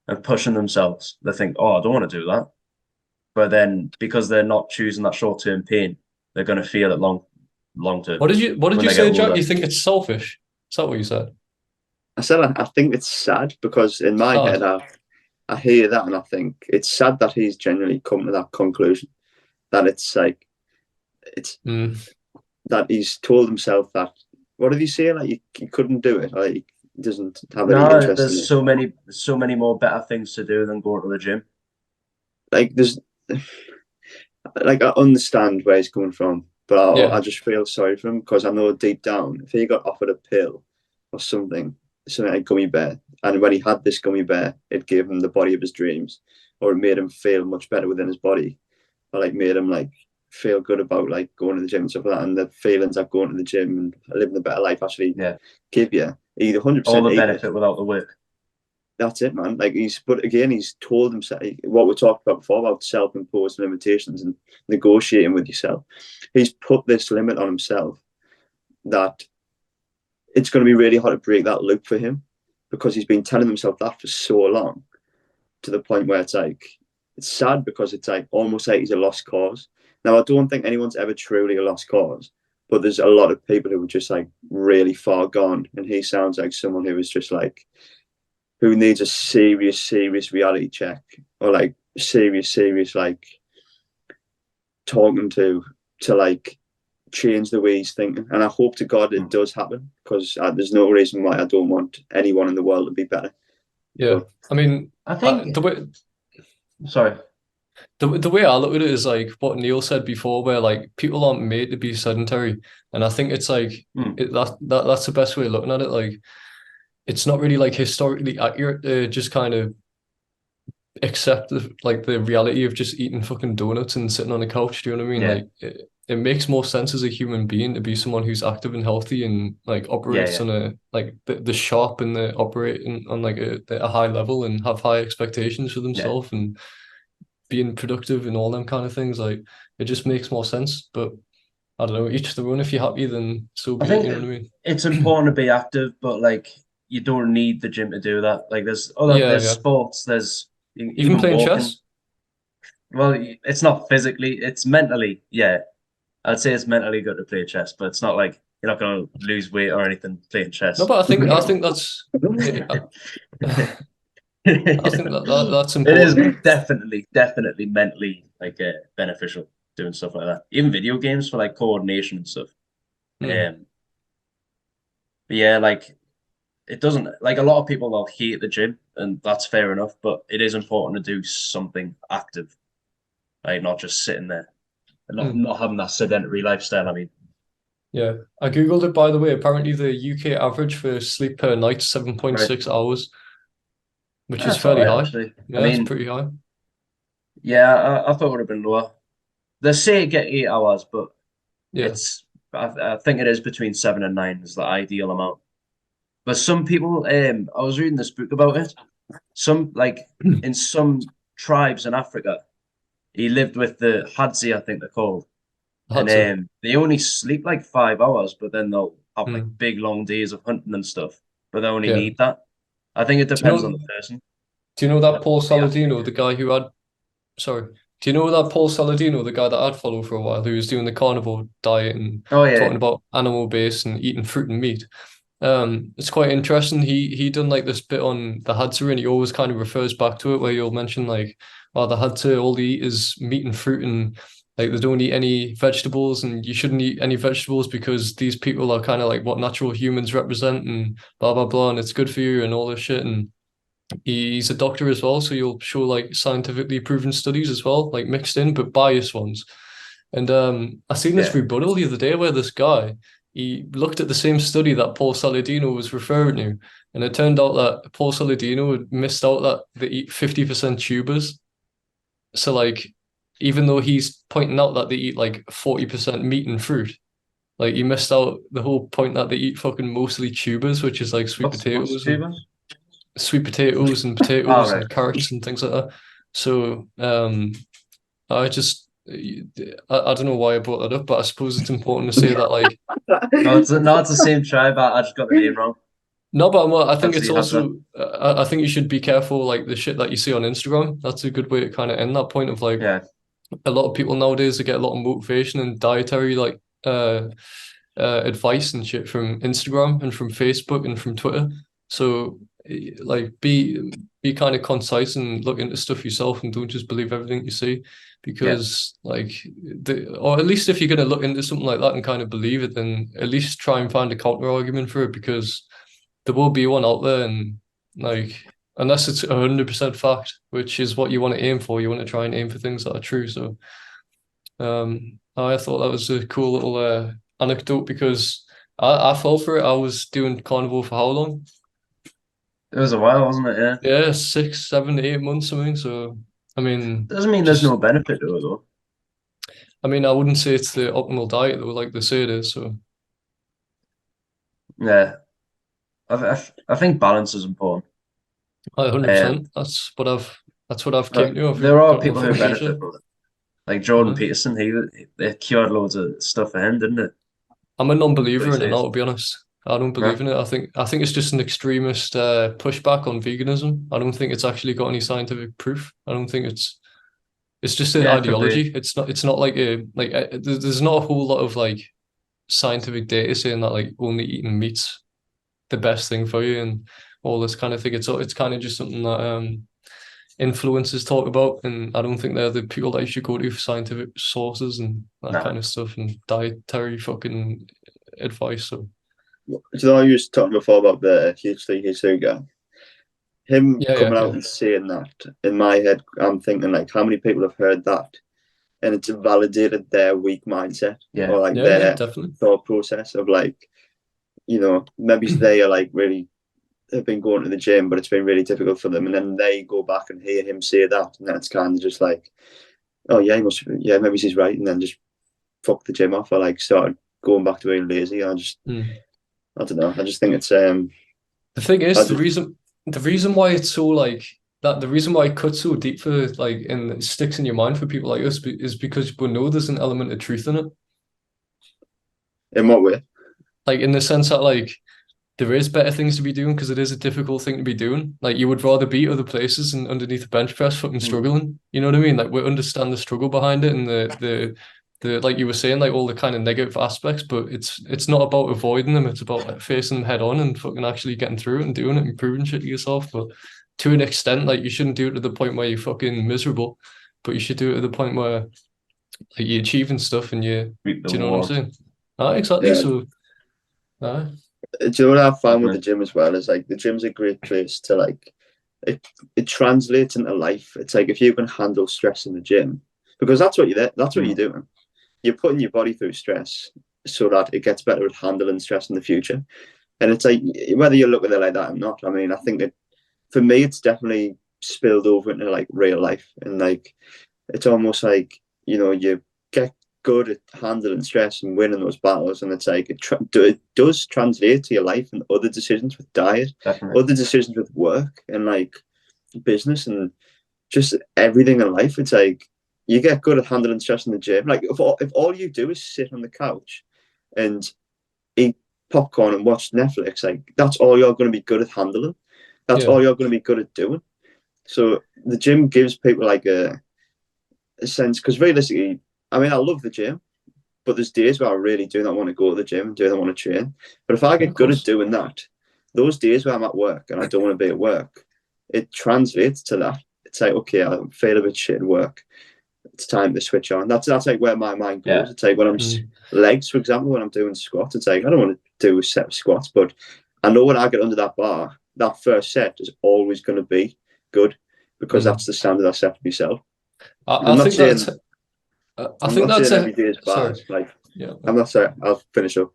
Speaker 1: and pushing themselves. They think, oh, I don't want to do that. But then because they're not choosing that short-term pain, they're going to feel it long term
Speaker 3: What did you
Speaker 1: when they
Speaker 3: say,
Speaker 1: get
Speaker 3: Jack?
Speaker 1: older.
Speaker 3: You think it's selfish? Is that what you said?
Speaker 2: I said I think it's sad because in my head I hear that and I think it's sad that he's genuinely come to that conclusion, that it's like that he's told himself that, what did he say, like he couldn't do it, like doesn't have any
Speaker 1: No,
Speaker 2: interest in
Speaker 1: there's
Speaker 2: it.
Speaker 1: so many more better things to do than going to the gym.
Speaker 2: Like there's like I understand where he's coming from, but I
Speaker 3: Yeah.
Speaker 2: just feel sorry for him because I know deep down if he got offered a pill or something like gummy bear, and when he had this gummy bear, it gave him the body of his dreams, or it made him feel much better within his body, or like made him like feel good about like going to the gym and stuff like that, and the feelings of going to the gym and living a better life actually give you. He'd
Speaker 1: All
Speaker 2: 100%
Speaker 1: the
Speaker 2: eat it.
Speaker 1: benefit without the work.
Speaker 2: That's it, man. Like but again, he's told himself what we talked about before about self-imposed limitations and negotiating with yourself. He's put this limit on himself that it's going to be really hard to break that loop for him because he's been telling himself that for so long to the point where it's like, it's sad because it's like almost like he's a lost cause. Now, I don't think anyone's ever truly a lost cause, but there's a lot of people who are just like really far gone. And he sounds like someone who is just like, who needs a serious reality check or like serious like talking to like change the way he's thinking. And I hope to God it does happen because there's no reason why I don't want anyone in the world to be better.
Speaker 3: Yeah,
Speaker 2: But
Speaker 3: I mean,
Speaker 1: I think
Speaker 3: the way
Speaker 1: sorry.
Speaker 3: the way I look at it is like what Neil said before, where like people aren't made to be sedentary, and I think it's like that's the best way of looking at it. Like, it's not really like historically accurate to just kind of accept the reality of just eating fucking donuts and sitting on a couch. Do you know what I mean?
Speaker 1: Yeah.
Speaker 3: Like, it makes more sense as a human being to be someone who's active and healthy and like operates on a like the sharp and the operating on like a high level and have high expectations for themselves and being productive and all them kind of things. Like, it just makes more sense. But I don't know, each their own. If you're happy, then so
Speaker 1: I
Speaker 3: be it.
Speaker 1: think
Speaker 3: You know what I mean?
Speaker 1: it's important to be active, but like you don't need the gym to do that. Like
Speaker 3: Yeah,
Speaker 1: there's
Speaker 3: yeah.
Speaker 1: sports, there's
Speaker 3: Even
Speaker 1: even
Speaker 3: playing
Speaker 1: walking.
Speaker 3: chess.
Speaker 1: Well, it's not physically, it's mentally. Yeah, I'd say it's mentally good to play chess, but it's not like you're not going to lose weight or anything playing
Speaker 3: No,
Speaker 1: chess.
Speaker 3: but I think that's I think that's
Speaker 1: It is
Speaker 3: important.
Speaker 1: definitely mentally like beneficial doing stuff like that. Even video games for like coordination and stuff.
Speaker 3: Mm.
Speaker 1: Um, but yeah, like it doesn't like a lot of people will hate the gym, and that's fair enough. But it is important to do something active, like not just sitting there and
Speaker 3: Mm.
Speaker 1: not having that sedentary lifestyle. I mean,
Speaker 3: Yeah, I googled it by the way. Apparently, the UK average for sleep per night is
Speaker 1: right?
Speaker 3: 7.6 hours, which is
Speaker 1: That's all
Speaker 3: fairly
Speaker 1: right
Speaker 3: high.
Speaker 1: actually. I
Speaker 3: Yeah, it's
Speaker 1: mean,
Speaker 3: pretty high.
Speaker 1: yeah, I thought it would have been lower. They say get 8 hours, but
Speaker 3: Yeah,
Speaker 1: it's I think it is between 7 and 9 is the ideal amount. But some people, I was reading this book about it. Some like in some tribes in Africa, he lived with the Hadzi, I think they're called, and
Speaker 3: had to.
Speaker 1: they only sleep like 5 hours, but then they'll have like
Speaker 3: Mm.
Speaker 1: big long days of hunting and stuff. But they only
Speaker 3: Yeah.
Speaker 1: need that. I think it
Speaker 3: Do you
Speaker 1: depends on
Speaker 3: know?
Speaker 1: the person.
Speaker 3: Do you know that
Speaker 1: Like,
Speaker 3: Paul
Speaker 1: the athlete.
Speaker 3: Saladino, the guy who had? Sorry. Do you know that Paul Saladino, the guy that I'd follow for a while, who was doing the carnivore diet and
Speaker 1: Oh
Speaker 3: talking
Speaker 1: yeah,
Speaker 3: about animal based and eating fruit and meat? It's quite interesting. He done like this bit on the Hadza, and he always kind of refers back to it, where you'll mention like, oh, the Hadza, all they eat is meat and fruit, and like they don't eat any vegetables, and you shouldn't eat any vegetables because these people are kind of like what natural humans represent, and blah blah blah, and it's good for you and all this shit. And he's a doctor as well, so you'll show like scientifically proven studies as well, like mixed in but biased ones. And I seen this
Speaker 1: yeah.
Speaker 3: rebuttal the other day where this guy he looked at the same study that Paul Saladino was referring to, and it turned out that Paul Saladino had missed out that they eat 50% tubers. So like, even though he's pointing out that they eat like 40% meat and fruit, like he missed out the whole point that they eat fucking mostly tubers, which is like
Speaker 1: What's tubers?
Speaker 3: sweet
Speaker 1: Oh
Speaker 3: potatoes
Speaker 1: right.
Speaker 3: and carrots and things like that. So I just I don't know why I brought that up, but I suppose it's important to say that like
Speaker 1: No, it's the same tribe. I just got the name wrong.
Speaker 3: no, but I think
Speaker 1: That's
Speaker 3: it's
Speaker 1: the Hadza.
Speaker 3: also I think you should be careful like the shit that you see on Instagram. That's a good way to kind of end that point of like
Speaker 1: Yeah,
Speaker 3: a lot of people nowadays they get a lot of motivation and dietary like advice and shit from Instagram and from Facebook and from Twitter. So like be kind of concise and look into stuff yourself and don't just believe everything you see
Speaker 1: yeah,
Speaker 3: because like or at least if you're gonna look into something like that and kind of believe it, then at least try and find a counter argument for it because there will be one out there, and like unless it's 100% fact, which is what you want to aim for, you want to try and aim for things that are true. So I thought that was a cool little anecdote because I fell for it. I was doing carnivore for how long?
Speaker 1: It was a while, wasn't it? Yeah.
Speaker 3: Yeah, 6, 7, 8 months, something. So I mean,
Speaker 1: Doesn't mean there's no benefit to it though.
Speaker 3: I mean, I wouldn't say it's the optimal diet though, like they say it is. So
Speaker 1: Yeah. I think balance is important.
Speaker 3: 100%. That's what I've came to. I've
Speaker 1: There are
Speaker 3: got no
Speaker 1: people who
Speaker 3: fucking
Speaker 1: benefit
Speaker 3: bullshit.
Speaker 1: from it. Like Jordan
Speaker 3: Yeah.
Speaker 1: Peterson, they cured loads of stuff for him, didn't it?
Speaker 3: I'm a
Speaker 1: What
Speaker 3: non-believer
Speaker 1: he
Speaker 3: in it now,
Speaker 1: says.
Speaker 3: to be honest. I don't
Speaker 1: No?
Speaker 3: believe in it. I think it's just an extremist pushback on veganism. I don't think it's actually got any scientific proof. I don't think it's just an
Speaker 1: Yeah, it could be.
Speaker 3: ideology. It's not like there's not a whole lot of like scientific data saying that like only eating meat's the best thing for you and all this kind of thing. It's kind of just something that influencers talk about, and I don't think they're the people that you should go to for scientific sources and that
Speaker 1: No.
Speaker 3: kind of stuff and dietary fucking advice. So
Speaker 2: Do you know, you was talking before about the H3, H2 guy? Him
Speaker 3: yeah,
Speaker 2: coming out
Speaker 3: yeah.
Speaker 2: and saying that, in my head, I'm thinking, like, how many people have heard that? And it's validated their weak mindset
Speaker 1: Yeah.
Speaker 2: or like
Speaker 3: Yeah, yeah,
Speaker 2: their
Speaker 3: definitely.
Speaker 2: thought process of like, maybe they are like really have been going to the gym, but it's been really difficult for them. And then they go back and hear him say that. And that's kind of just like, oh, yeah, maybe he's right. And then just fuck the gym off or like started going back to being lazy. I don't know. I just think it's,
Speaker 3: The thing is,
Speaker 2: just,
Speaker 3: the reason why it's so like that, the reason why it cuts so deep for like and it sticks in your mind for people like us is because we know there's an element of truth in it.
Speaker 2: in what way?
Speaker 3: Like in the sense that like there is better things to be doing because it is a difficult thing to be doing. Like you would rather be other places and underneath the bench press fucking struggling. You know what I mean? Like we understand the struggle behind it and the like you were saying, like all the kind of negative aspects, but it's not about avoiding them, it's about like facing them head on and fucking actually getting through it and doing it and proving shit to yourself. But to an extent, like you shouldn't do it to the point where you're fucking miserable, but you should do it to the point where like you're achieving stuff and you
Speaker 1: Reap the
Speaker 3: do you know what I'm
Speaker 1: rewards.
Speaker 3: saying? Exactly.
Speaker 2: Yeah.
Speaker 3: So
Speaker 2: Do you know what I found with the
Speaker 1: Definitely.
Speaker 2: gym as well is like the gym's a great place to like it translates into life. It's like if you can handle stress in the gym, because that's what you're doing. You're putting your body through stress so that it gets better at handling stress in the future. And it's like whether you look at it like that or not. I mean, I think that for me, it's definitely spilled over into like real life, and like it's almost like you get good at handling stress and winning those battles, and it's like it does translate to your life and other decisions with diet,
Speaker 1: Definitely.
Speaker 2: other decisions with work and like business and just everything in life. It's like you get good at handling stress in the gym. Like if all you do is sit on the couch and eat popcorn and watch Netflix, like that's all you're going to be good at handling. That's
Speaker 3: yeah.
Speaker 2: all you're going to be good at doing. So the gym gives people like a sense, because realistically, I mean, I love the gym, but there's days where I really do not want to go to the gym and do not want to train. But if I
Speaker 3: Yeah,
Speaker 2: get
Speaker 3: of
Speaker 2: good at
Speaker 3: course.
Speaker 2: doing that, those days where I'm at work and I don't want to be at work, it translates to that. It's like, okay, I feel a bit shit at work. It's time to switch on. That's like where my mind goes.
Speaker 1: Yeah.
Speaker 2: It's like when I'm
Speaker 3: Mm.
Speaker 2: legs, for example, when I'm doing squats, it's like I don't want to do a set of squats, but I know when I get under that bar, that first set is always going to be good because that's the standard I set for myself. And
Speaker 3: I think that's I
Speaker 2: I'm
Speaker 3: think
Speaker 2: not
Speaker 3: that's
Speaker 2: saying
Speaker 3: a
Speaker 2: every day is
Speaker 3: sorry.
Speaker 2: bad. Like
Speaker 3: Yeah.
Speaker 2: I'm not saying I'll finish up.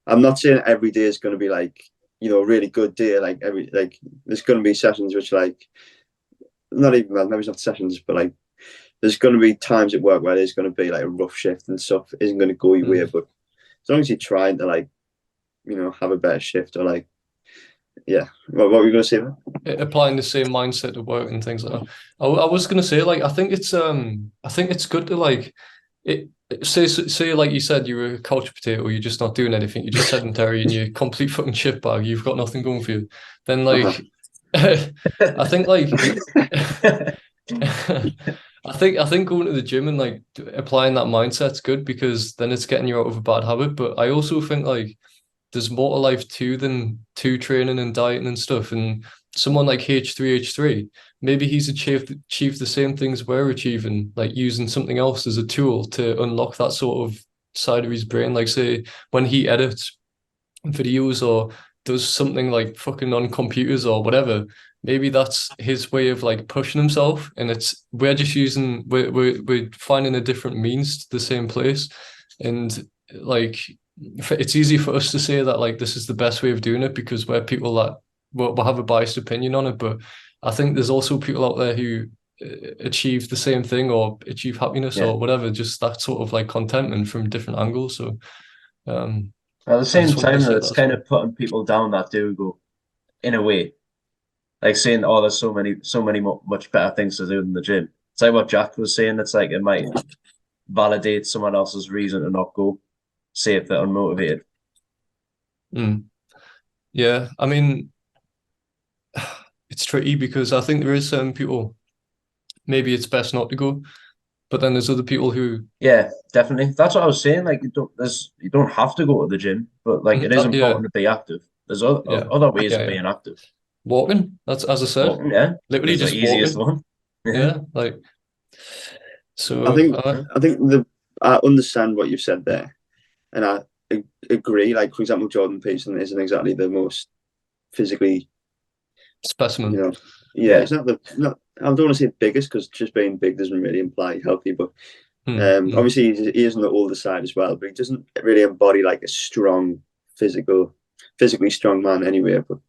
Speaker 2: I'm not saying every day is going to be like a really good day. Like there's going to be sessions which like not even well, maybe it's not sessions, but like there's going to be times at work where there's going to be like a rough shift and stuff isn't going to go your way. But as long as you're trying to like have a better shift or like what were you going to say there?
Speaker 3: Applying the same mindset to work and things like that. I was gonna say like I think it's good to like say like you said you were a couch potato, you're just not doing anything, you're just sedentary and you're complete fucking shit bag, you've got nothing going for you. Then like I think like I think going to the gym and like applying that mindset's good because then it's getting you out of a bad habit. But I also think like there's more to life too than training and dieting and stuff. And someone like H3, maybe he's achieved the same things we're achieving, like using something else as a tool to unlock that sort of side of his brain. Like say when he edits videos or does something like fucking on computers or whatever, maybe that's his way of like pushing himself, and we're finding a different means to the same place. And like it's easy for us to say that like this is the best way of doing it because we're people that will have a biased opinion on it, but I think there's also people out there who achieve the same thing or achieve happiness or whatever, just that sort of like contentment from different angles. So
Speaker 1: at the same time, it's kind of putting people down that do go, in a way, like saying, "Oh, there's so many much better things to do than the gym." It's like what Jack was saying. It's like it might validate someone else's reason to not go, say if they're unmotivated.
Speaker 3: Yeah, I mean, it's tricky because I think there is some people, maybe it's best not to go, but then there's other people who.
Speaker 1: Yeah, definitely. That's what I was saying. Like you don't have to go to the gym, but like it is important to be active. There's other ways of being active.
Speaker 3: Walking, that's as I said.
Speaker 1: Walking,
Speaker 3: literally just
Speaker 1: the easiest
Speaker 3: walking.
Speaker 1: one.
Speaker 3: Yeah, like so.
Speaker 2: I think I understand what you've said there, and I agree. Like for example, Jordan Peterson isn't exactly the most physically
Speaker 3: specimen.
Speaker 2: You know, it's not I don't want to say biggest because just being big doesn't really imply healthy, but obviously he is on the older side as well, but he doesn't really embody like a strong physically strong man anyway. But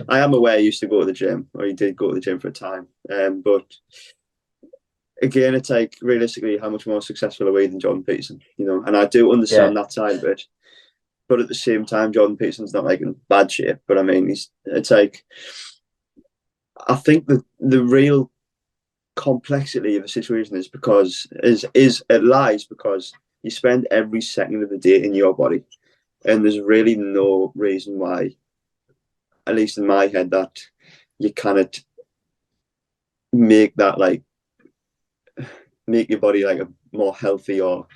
Speaker 2: I am aware he used to go to the gym, or he did go to the gym for a time. But again, it's like realistically, how much more successful are we than Jordan Peterson? And I do understand that side of it. But at the same time, Jordan Peterson's not like in bad shape. But I mean, it's like I think the real complexity of the situation is because it lies because you spend every second of the day in your body, and there's really no reason why, at least in my head, that you cannot make that make your body like a more healthy or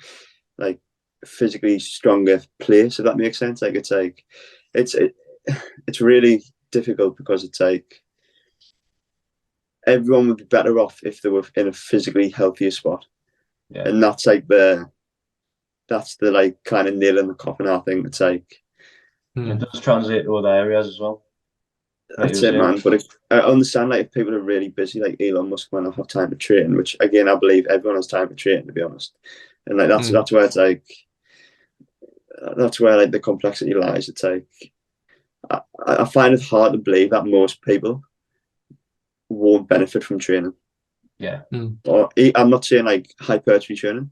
Speaker 2: like physically stronger place, if that makes sense. Like it's really difficult because it's like everyone would be better off if they were in a physically healthier spot. And that's the like kind of nail in the coffin. I think it's like
Speaker 1: it does translate to other areas as well.
Speaker 2: That's it, man. But I understand, like, if people are really busy, like Elon Musk might not have time to train, which again I believe everyone has time to train, to be honest. And like that's where it's like that's where like the complexity lies. It's like I find it hard to believe that most people won't benefit from training. Or I'm not saying like hypertrophy training.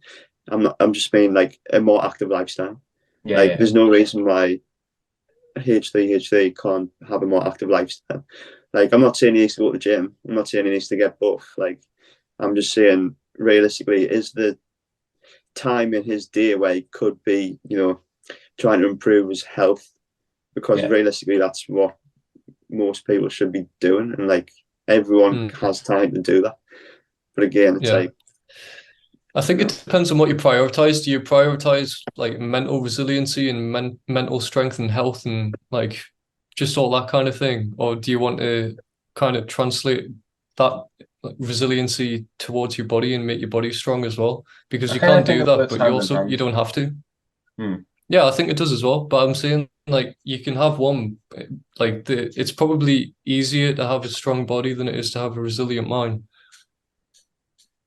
Speaker 2: I'm just saying like a more active lifestyle. There's no reason why H3 can't have a more active lifestyle. Like, I'm not saying he needs to go to the gym. I'm not saying he needs to get buff. Like, I'm just saying realistically, is the time in his day where he could be, trying to improve his health, because realistically, that's what most people should be doing, and like everyone has time to do that. But again, it's like,
Speaker 3: I think it depends on what you prioritize. Do you prioritize like mental resiliency and mental strength and health and like just all that kind of thing, or do you want to kind of translate that resiliency towards your body and make your body strong as well? Because you can't do that, but you don't have to. Yeah, I think it does as well. But I'm saying like you can have one. Like it's probably easier to have a strong body than it is to have a resilient mind.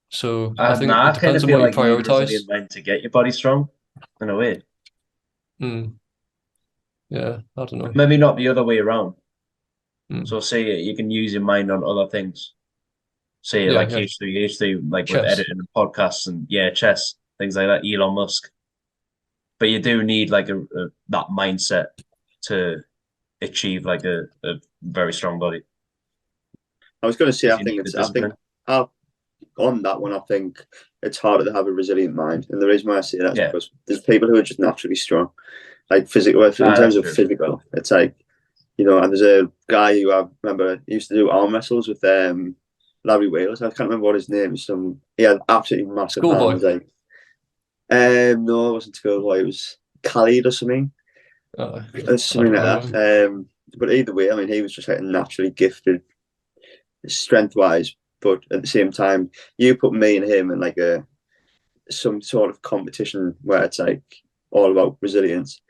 Speaker 3: So I think it depends on what you prioritize.
Speaker 1: You need a resilient mind to get your body strong, in a way.
Speaker 3: Yeah, I don't know.
Speaker 1: Maybe not the other way around. So say you can use your mind on other things. Say like H3, like chess. With editing and podcasts and chess, things like that, Elon Musk. But you do need like that mindset to achieve like a very strong body.
Speaker 2: I was going to say, I think on that one, I think it's harder to have a resilient mind, and the reason why I say that is because there's people who are just naturally strong, like physical. In terms of physical, it's like and there's a guy who I remember used to do arm wrestles with Larry Wales. I can't remember what his name is. He had absolutely massive hands. Like, no, it wasn't Schoolboy. It was Khalid or something. Something like that. But either way, I mean, he was just like naturally gifted, strength-wise. But at the same time, you put me and him in like some sort of competition where it's like all about resilience.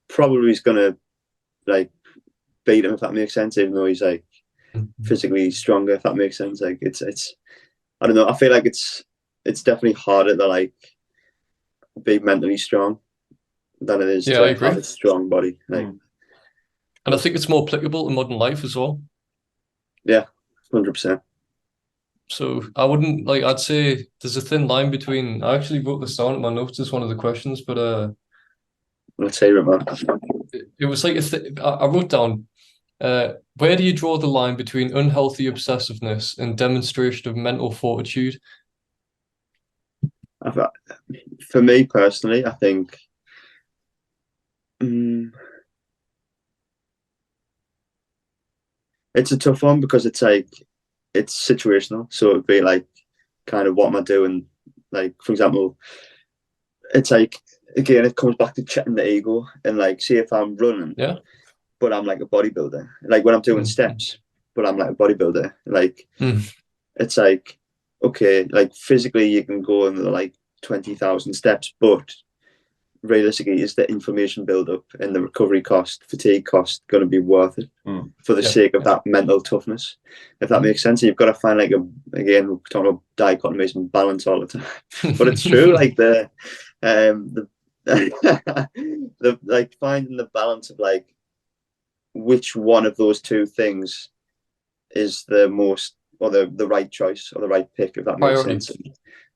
Speaker 2: Probably is gonna like beat him, if that makes sense, even though he's like physically stronger, if that makes sense. Like it's I don't know. I feel like it's definitely harder to like be mentally strong than it is
Speaker 3: Yeah, I
Speaker 2: to
Speaker 3: agree.
Speaker 2: have a strong body. Like,
Speaker 3: and I think it's more applicable to modern life as well.
Speaker 2: yeah, 100%.
Speaker 3: So I wouldn't like. I'd say there's a thin line between. I actually wrote this down in my notes as one of the questions, but
Speaker 2: Let's say it, man.
Speaker 3: it was like I wrote down. Where do you draw the line between unhealthy obsessiveness and demonstration of mental fortitude?
Speaker 2: For me personally, I think it's a tough one because it's like it's situational. So it'd be like kind of what am I doing? Like, for example, it's like again, it comes back to checking the ego and like see if I'm running,
Speaker 3: Yeah.
Speaker 2: but I'm like a bodybuilder. Like when I'm doing steps, but I'm like a bodybuilder. Like it's like okay, like physically you can go in like 20,000 steps, but realistically, is the information build up and the recovery cost, fatigue cost going to be worth it for the sake of that mental toughness? If that makes sense, and you've got to find like again, we're talking about dichotomies and balance all the time, but it's true. Like the like finding the balance of like which one of those two things is the most or the right choice or the right pick, if that makes sense.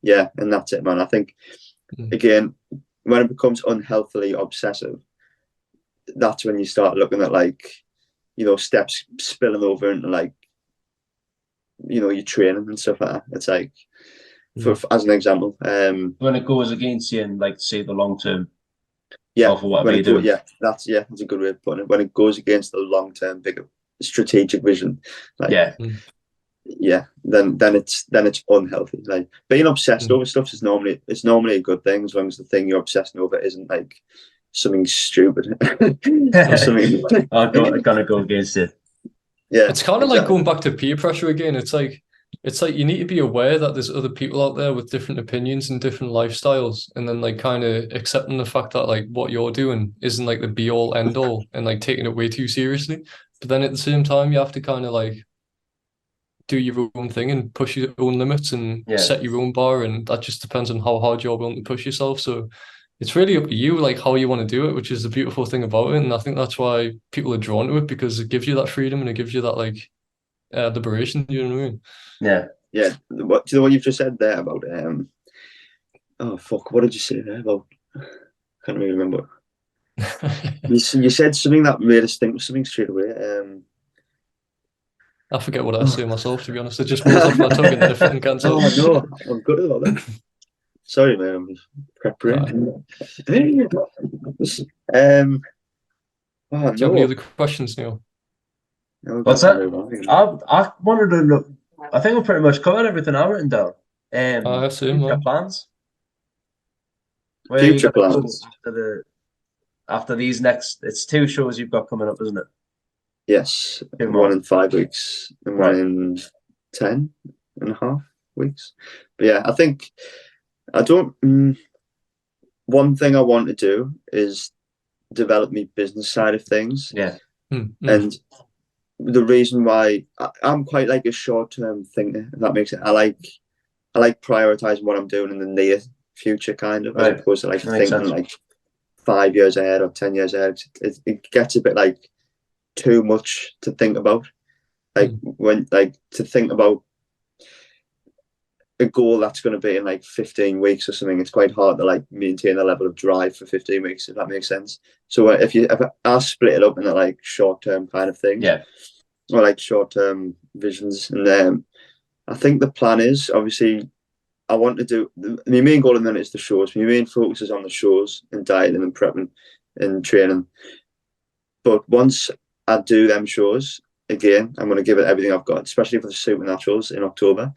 Speaker 2: Yeah, and that's it, man. I think again, when it becomes unhealthily obsessive, that's when you start looking at like, you know, steps spilling over into like, you know, your training and stuff like that. It's like, for as an example,
Speaker 1: when it goes against you and like say the long term.
Speaker 2: Yeah,
Speaker 1: for whatever you do.
Speaker 2: Yeah, that's a good way of putting it. When it goes against the long term, bigger strategic vision, like then it's unhealthy. Like being obsessed over stuff is normally a good thing as long as the thing you're obsessing over isn't like something stupid or something.
Speaker 1: I'm gonna go against it.
Speaker 2: Yeah,
Speaker 3: it's kind of like going back to peer pressure again. It's like you need to be aware that there's other people out there with different opinions and different lifestyles, and then like kind of accepting the fact that like what you're doing isn't like the be all end all, and like taking it way too seriously. But then at the same time, you have to kind of like do your own thing and push your own limits and set your own bar, and that just depends on how hard you're willing to push yourself. So it's really up to you, like how you want to do it, which is the beautiful thing about it. And I think that's why people are drawn to it, because it gives you that freedom and it gives you that like liberation. You know what I mean?
Speaker 2: Yeah. What do you know what you've just said there about oh fuck, what did you say there about? I can't really remember. you said something that made us think of something straight away.
Speaker 3: I forget what I say myself, to be honest. It just rolls off my tongue and I fucking can't tell.
Speaker 2: Oh no, I'm good at that. Sorry, man. I'm preparing.
Speaker 3: Do you have any other questions, Neil?
Speaker 1: What's that? I wanted to look. I think we've pretty much covered everything I've written down. Future plans.
Speaker 2: Future plans.
Speaker 1: After these next, it's 2 shows you've got coming up, isn't it?
Speaker 2: Yes, one in 5 weeks and one in 10.5 weeks. But yeah, I think one thing I want to do is develop my business side of things.
Speaker 1: Yeah.
Speaker 2: And the reason why I'm quite like a short-term thinker, if that makes it. I like prioritizing what I'm doing in the near future, kind of, as opposed to like thinking like 5 years ahead or 10 years ahead. It gets a bit like too much to think about. Like when like to think about a goal that's going to be in like 15 weeks or something, it's quite hard to like maintain a level of drive for 15 weeks, if that makes sense. So if I split it up into like short-term kind of things, or like short-term visions, and then I think the plan is obviously I want to do my main goal, and then it's the shows. My main focus is on the shows and dieting and prepping and training. But once I do them shows, again, I'm going to give it everything I've got, especially for the Supernaturals in October.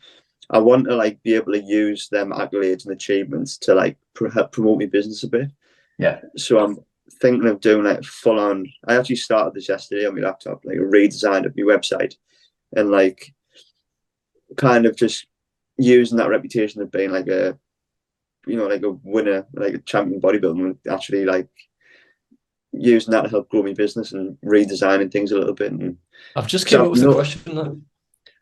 Speaker 2: I want to like be able to use them accolades and achievements to like help promote my business a bit.
Speaker 1: Yeah.
Speaker 2: So I'm thinking of doing like full on. I actually started this yesterday on my laptop, like a redesign of my website, and like kind of just using that reputation of being like a, you know, like a winner, like a champion bodybuilder, and actually like using that to help grow my business and redesigning things a little bit. And
Speaker 3: I've just came up with a question now.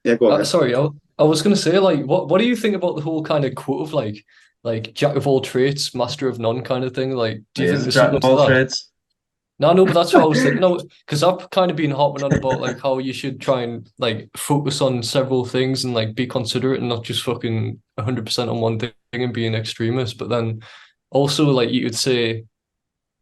Speaker 2: Yeah, go on.
Speaker 3: Sorry, I was going to say, like, what do you think about the whole kind of quote of like jack of all trades, master of none kind of thing? Like, do you think there's
Speaker 1: jack
Speaker 3: something
Speaker 1: of all
Speaker 3: to that?
Speaker 1: trades?
Speaker 3: No, but that's what I was thinking. No, because I've kind of been harping on about like how you should try and like focus on several things and like be considerate and not just fucking 100% on one thing and be an extremist. But then also like you could say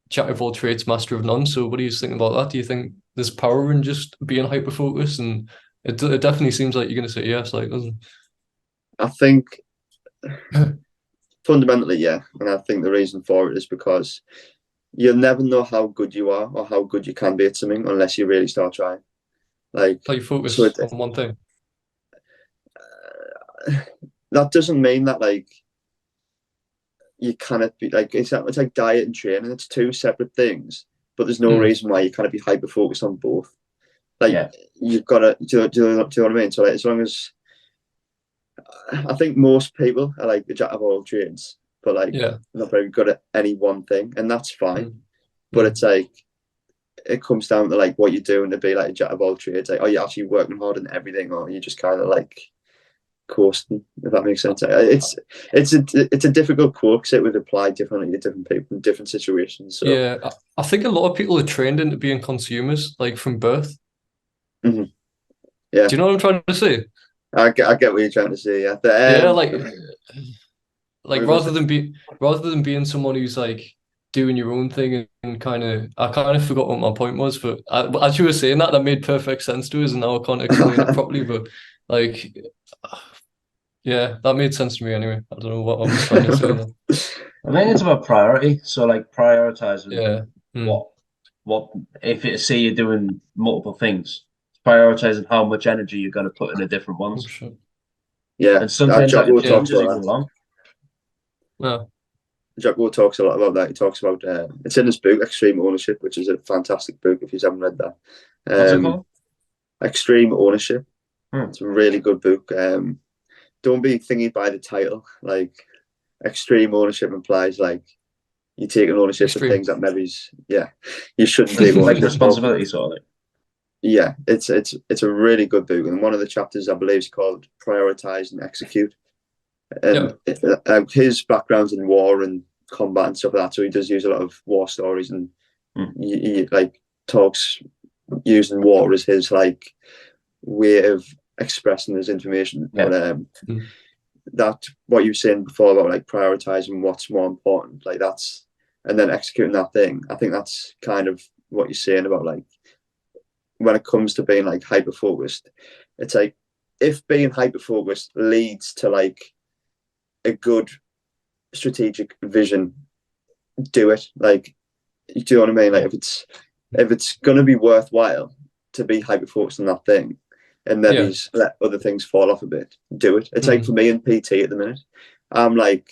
Speaker 3: jack of all trades, master of none. So what do you think about that? Do you think there's power in just being hyper focused? And it definitely seems like you're gonna say yes, like doesn't?
Speaker 2: I think fundamentally, yeah, and I think the reason for it is because you'll never know how good you are or how good you can be at something unless you really start trying. Like,
Speaker 3: How you focus on one thing.
Speaker 2: That doesn't mean that like you cannot be like it's like diet and training. It's two separate things, but there's no reason why you can't be hyper focused on both. Like you've got to do you know what I mean? So like as long as I think most people are like the jack of all trades, but like not very good at any one thing, and that's fine. But it's like it comes down to like what you're doing to be like a jack of all trades. Like, are you actually working hard on everything, or are you just kind of like coasting? If that makes sense. It's a difficult quote because it would apply differently to different people in different situations. So.
Speaker 3: Yeah, I think a lot of people are trained into being consumers, like from birth.
Speaker 2: Mm-hmm. Yeah.
Speaker 3: Do you know what I'm trying to say?
Speaker 2: I get what you're trying to say. Yeah.
Speaker 3: Yeah, like rather than being someone who's like doing your own thing and kind of I kind of forgot what my point was, but as you were saying that made perfect sense to us, and now I can't explain it properly. But like, yeah, that made sense to me anyway. I don't know what I was trying to say there.
Speaker 1: I think it's about priority. So like prioritizing what if it say you're doing multiple things, prioritizing how much energy you're going to put into different ones.
Speaker 3: Sure.
Speaker 2: Yeah,
Speaker 1: and sometimes that can change as you go along.
Speaker 3: Yeah.
Speaker 2: Jocko talks a lot about that. He talks about it's in his book Extreme Ownership, which is a fantastic book if you haven't read that.
Speaker 1: What's it called?
Speaker 2: Extreme Ownership. It's a really good book. Don't be thingy by the title. Like extreme ownership implies like you're taking ownership of things that maybe you shouldn't take
Speaker 1: like responsibility sort of thing.
Speaker 2: Yeah, it's a really good book, and one of the chapters I believe is called Prioritize and Execute. And his background's in war and combat and stuff like that, so he does use a lot of war stories, and he like talks using war as his like way of expressing his information. But that what you were saying before about like prioritizing what's more important, like that's and then executing that thing. I think that's kind of what you're saying about like when it comes to being like hyper focused. It's like if being hyper focused leads to like a good strategic vision, do it. Like, do you know what I mean? Like if it's gonna be worthwhile to be hyper focused on that thing and maybe let other things fall off a bit, do it. It's like for me in PT at the minute, I'm like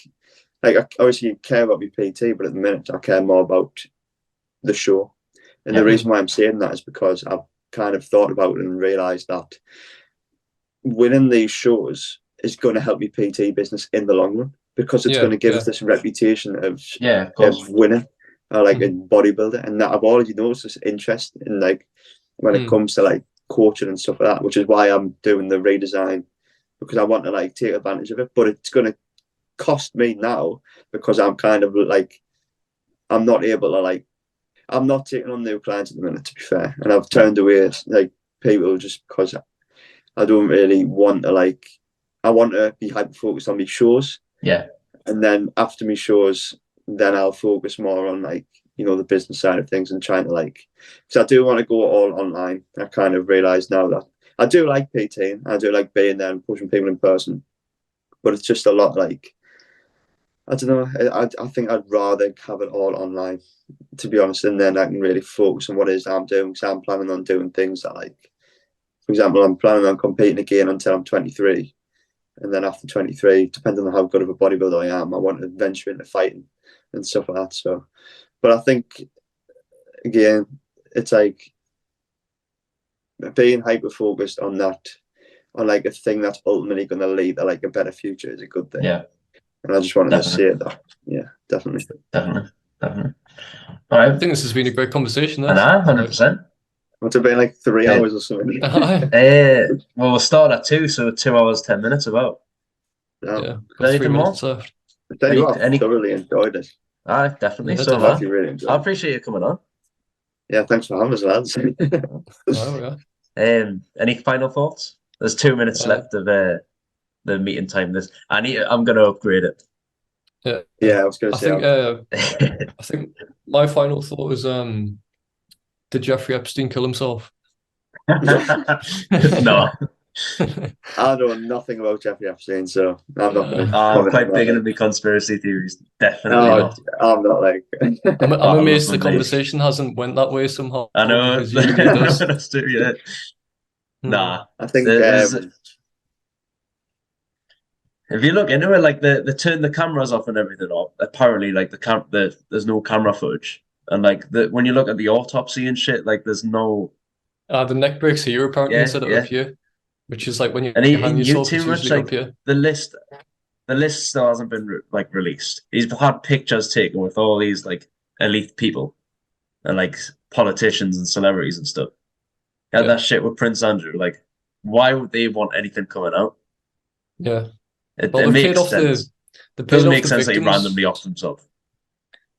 Speaker 2: I obviously care about my PT, but at the minute I care more about the show. And the reason why I'm saying that is because I've kind of thought about it and realised that winning these shows is going to help me PT business in the long run, because it's going to give us this reputation of winning, like a bodybuilder. And that I've already noticed this interest in like when it comes to like coaching and stuff like that, which is why I'm doing the redesign, because I want to like take advantage of it. But it's going to cost me now because I'm kind of like I'm not able to like I'm not taking on new clients at the minute, to be fair, and I've turned away like people just because I don't really want to like I want to be hyper focused on my shows.
Speaker 1: Yeah.
Speaker 2: And then after my shows, then I'll focus more on like, you know, the business side of things and trying to like, because I do want to go all online. I kind of realised now that I do like PTing. I do like being there and pushing people in person, but it's just a lot like, I don't know. I think I'd rather have it all online, to be honest, and then I can really focus on what it is I'm doing, because I'm planning on doing things that like, for example, I'm planning on competing again until I'm 23. And then after 23, depending on how good of a bodybuilder I am, I want to venture into fighting and stuff like that. So, but I think, again, it's like being hyper focused on that, on like a thing that's ultimately going to lead to like a better future is a good thing.
Speaker 1: Yeah.
Speaker 2: And I just wanted to say that. Yeah, definitely.
Speaker 1: Definitely. All
Speaker 3: I
Speaker 1: right.
Speaker 3: think this has been a great conversation.
Speaker 1: And
Speaker 3: There.
Speaker 1: 100%.
Speaker 2: What's it been like 3
Speaker 1: Yeah.
Speaker 2: hours or something?
Speaker 1: Well, we'll start at 2, so 2 hours, 10 minutes about.
Speaker 3: Yeah,
Speaker 2: Yeah.
Speaker 3: got 3
Speaker 1: Anything more?
Speaker 3: minutes left.
Speaker 2: I tell you what, I've
Speaker 1: Any?
Speaker 2: thoroughly enjoyed it.
Speaker 1: Aye, definitely.
Speaker 3: Yeah,
Speaker 1: So,
Speaker 2: I've
Speaker 1: man.
Speaker 2: actually really enjoyed
Speaker 1: I
Speaker 2: it.
Speaker 1: appreciate you coming on.
Speaker 2: Yeah, thanks for having us, lads.
Speaker 3: Oh yeah.
Speaker 1: Any final thoughts? There's 2 minutes left of the meeting time. I'm gonna upgrade it.
Speaker 3: Yeah.
Speaker 2: Yeah, I was going
Speaker 3: I
Speaker 2: to say,
Speaker 3: think I think my final thought was did Jeffrey Epstein kill himself?
Speaker 1: No,
Speaker 2: I know nothing about Jeffrey Epstein, so I'm not going to
Speaker 1: I'm
Speaker 2: comment
Speaker 1: quite
Speaker 2: on
Speaker 1: big
Speaker 2: that.
Speaker 1: into the conspiracy theories. Definitely
Speaker 2: No,
Speaker 1: not.
Speaker 2: I'm not like.
Speaker 3: I'm
Speaker 1: I love
Speaker 3: amazed the
Speaker 1: them, mate.
Speaker 3: conversation hasn't went that way somehow.
Speaker 1: I know.
Speaker 3: Because usually it does.
Speaker 1: Us too, yeah. Nah.
Speaker 2: I think
Speaker 1: There's, if you look into it, like they turn the cameras off and everything off. Apparently, like there's no camera footage, and like when you look at the autopsy and shit, like there's no.
Speaker 3: The neck breaks here apparently
Speaker 1: Yeah,
Speaker 3: instead of
Speaker 1: yeah.
Speaker 3: up here, which is like when you
Speaker 1: And
Speaker 3: hang
Speaker 1: he knew
Speaker 3: yourself,
Speaker 1: too
Speaker 3: it's
Speaker 1: much.
Speaker 3: usually
Speaker 1: Like
Speaker 3: up here.
Speaker 1: the list still hasn't been released. He's had pictures taken with all these like elite people and like politicians and celebrities and stuff. Had that shit with Prince Andrew. Like, why would they want anything coming out?
Speaker 3: Yeah.
Speaker 1: It
Speaker 3: Well,
Speaker 1: makes sense.
Speaker 3: they
Speaker 1: It
Speaker 3: paid
Speaker 1: doesn't
Speaker 3: off
Speaker 1: make
Speaker 3: the
Speaker 1: sense that he
Speaker 3: victims.
Speaker 1: randomly offed himself.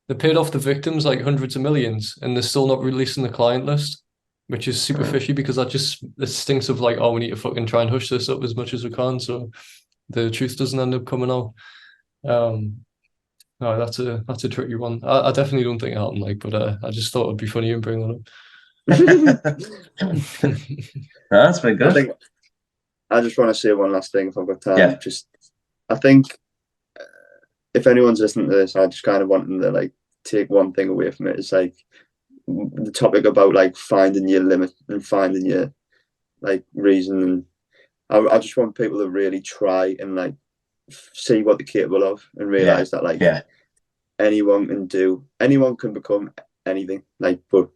Speaker 3: They paid off the victims like hundreds of millions, and they're still not releasing the client list, which is super fishy because it stinks of like, oh, we need to fucking try and hush this up as much as we can, so the truth doesn't end up coming out. No, that's a tricky one. I definitely don't think it happened, like, but I just thought it'd be funny and bring that up.
Speaker 1: That's been good.
Speaker 2: I think I just want to say one last thing if I've got time.
Speaker 1: Yeah.
Speaker 2: I think if anyone's listening to this, I just kind of want them to like take one thing away from it. It's like the topic about like finding your limit and finding your like reason. And I just want people to really try and like see what they're capable of and realize that like anyone can become anything. Like, but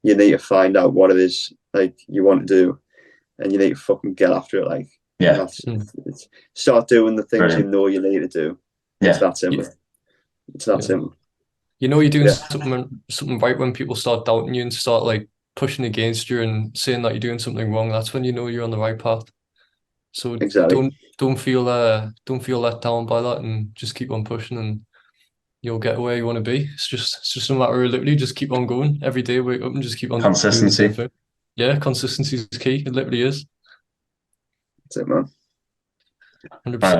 Speaker 2: you need to find out what it is like you want to do, and you need to fucking get after it. Like, start doing the things you know you need to do. It's that simple. It's that simple.
Speaker 3: You know you're doing something right when people start doubting you and start like pushing against you and saying that you're doing something wrong. That's when you know you're on the right path. So don't feel let down by that, and just keep on pushing, and you'll get where you want to be. It's just a matter of literally just keep on going every day, wake up and just keep on
Speaker 1: consistency.
Speaker 3: doing the same thing. Yeah, consistency is key. It literally is.
Speaker 2: That's it, man.
Speaker 3: 100%.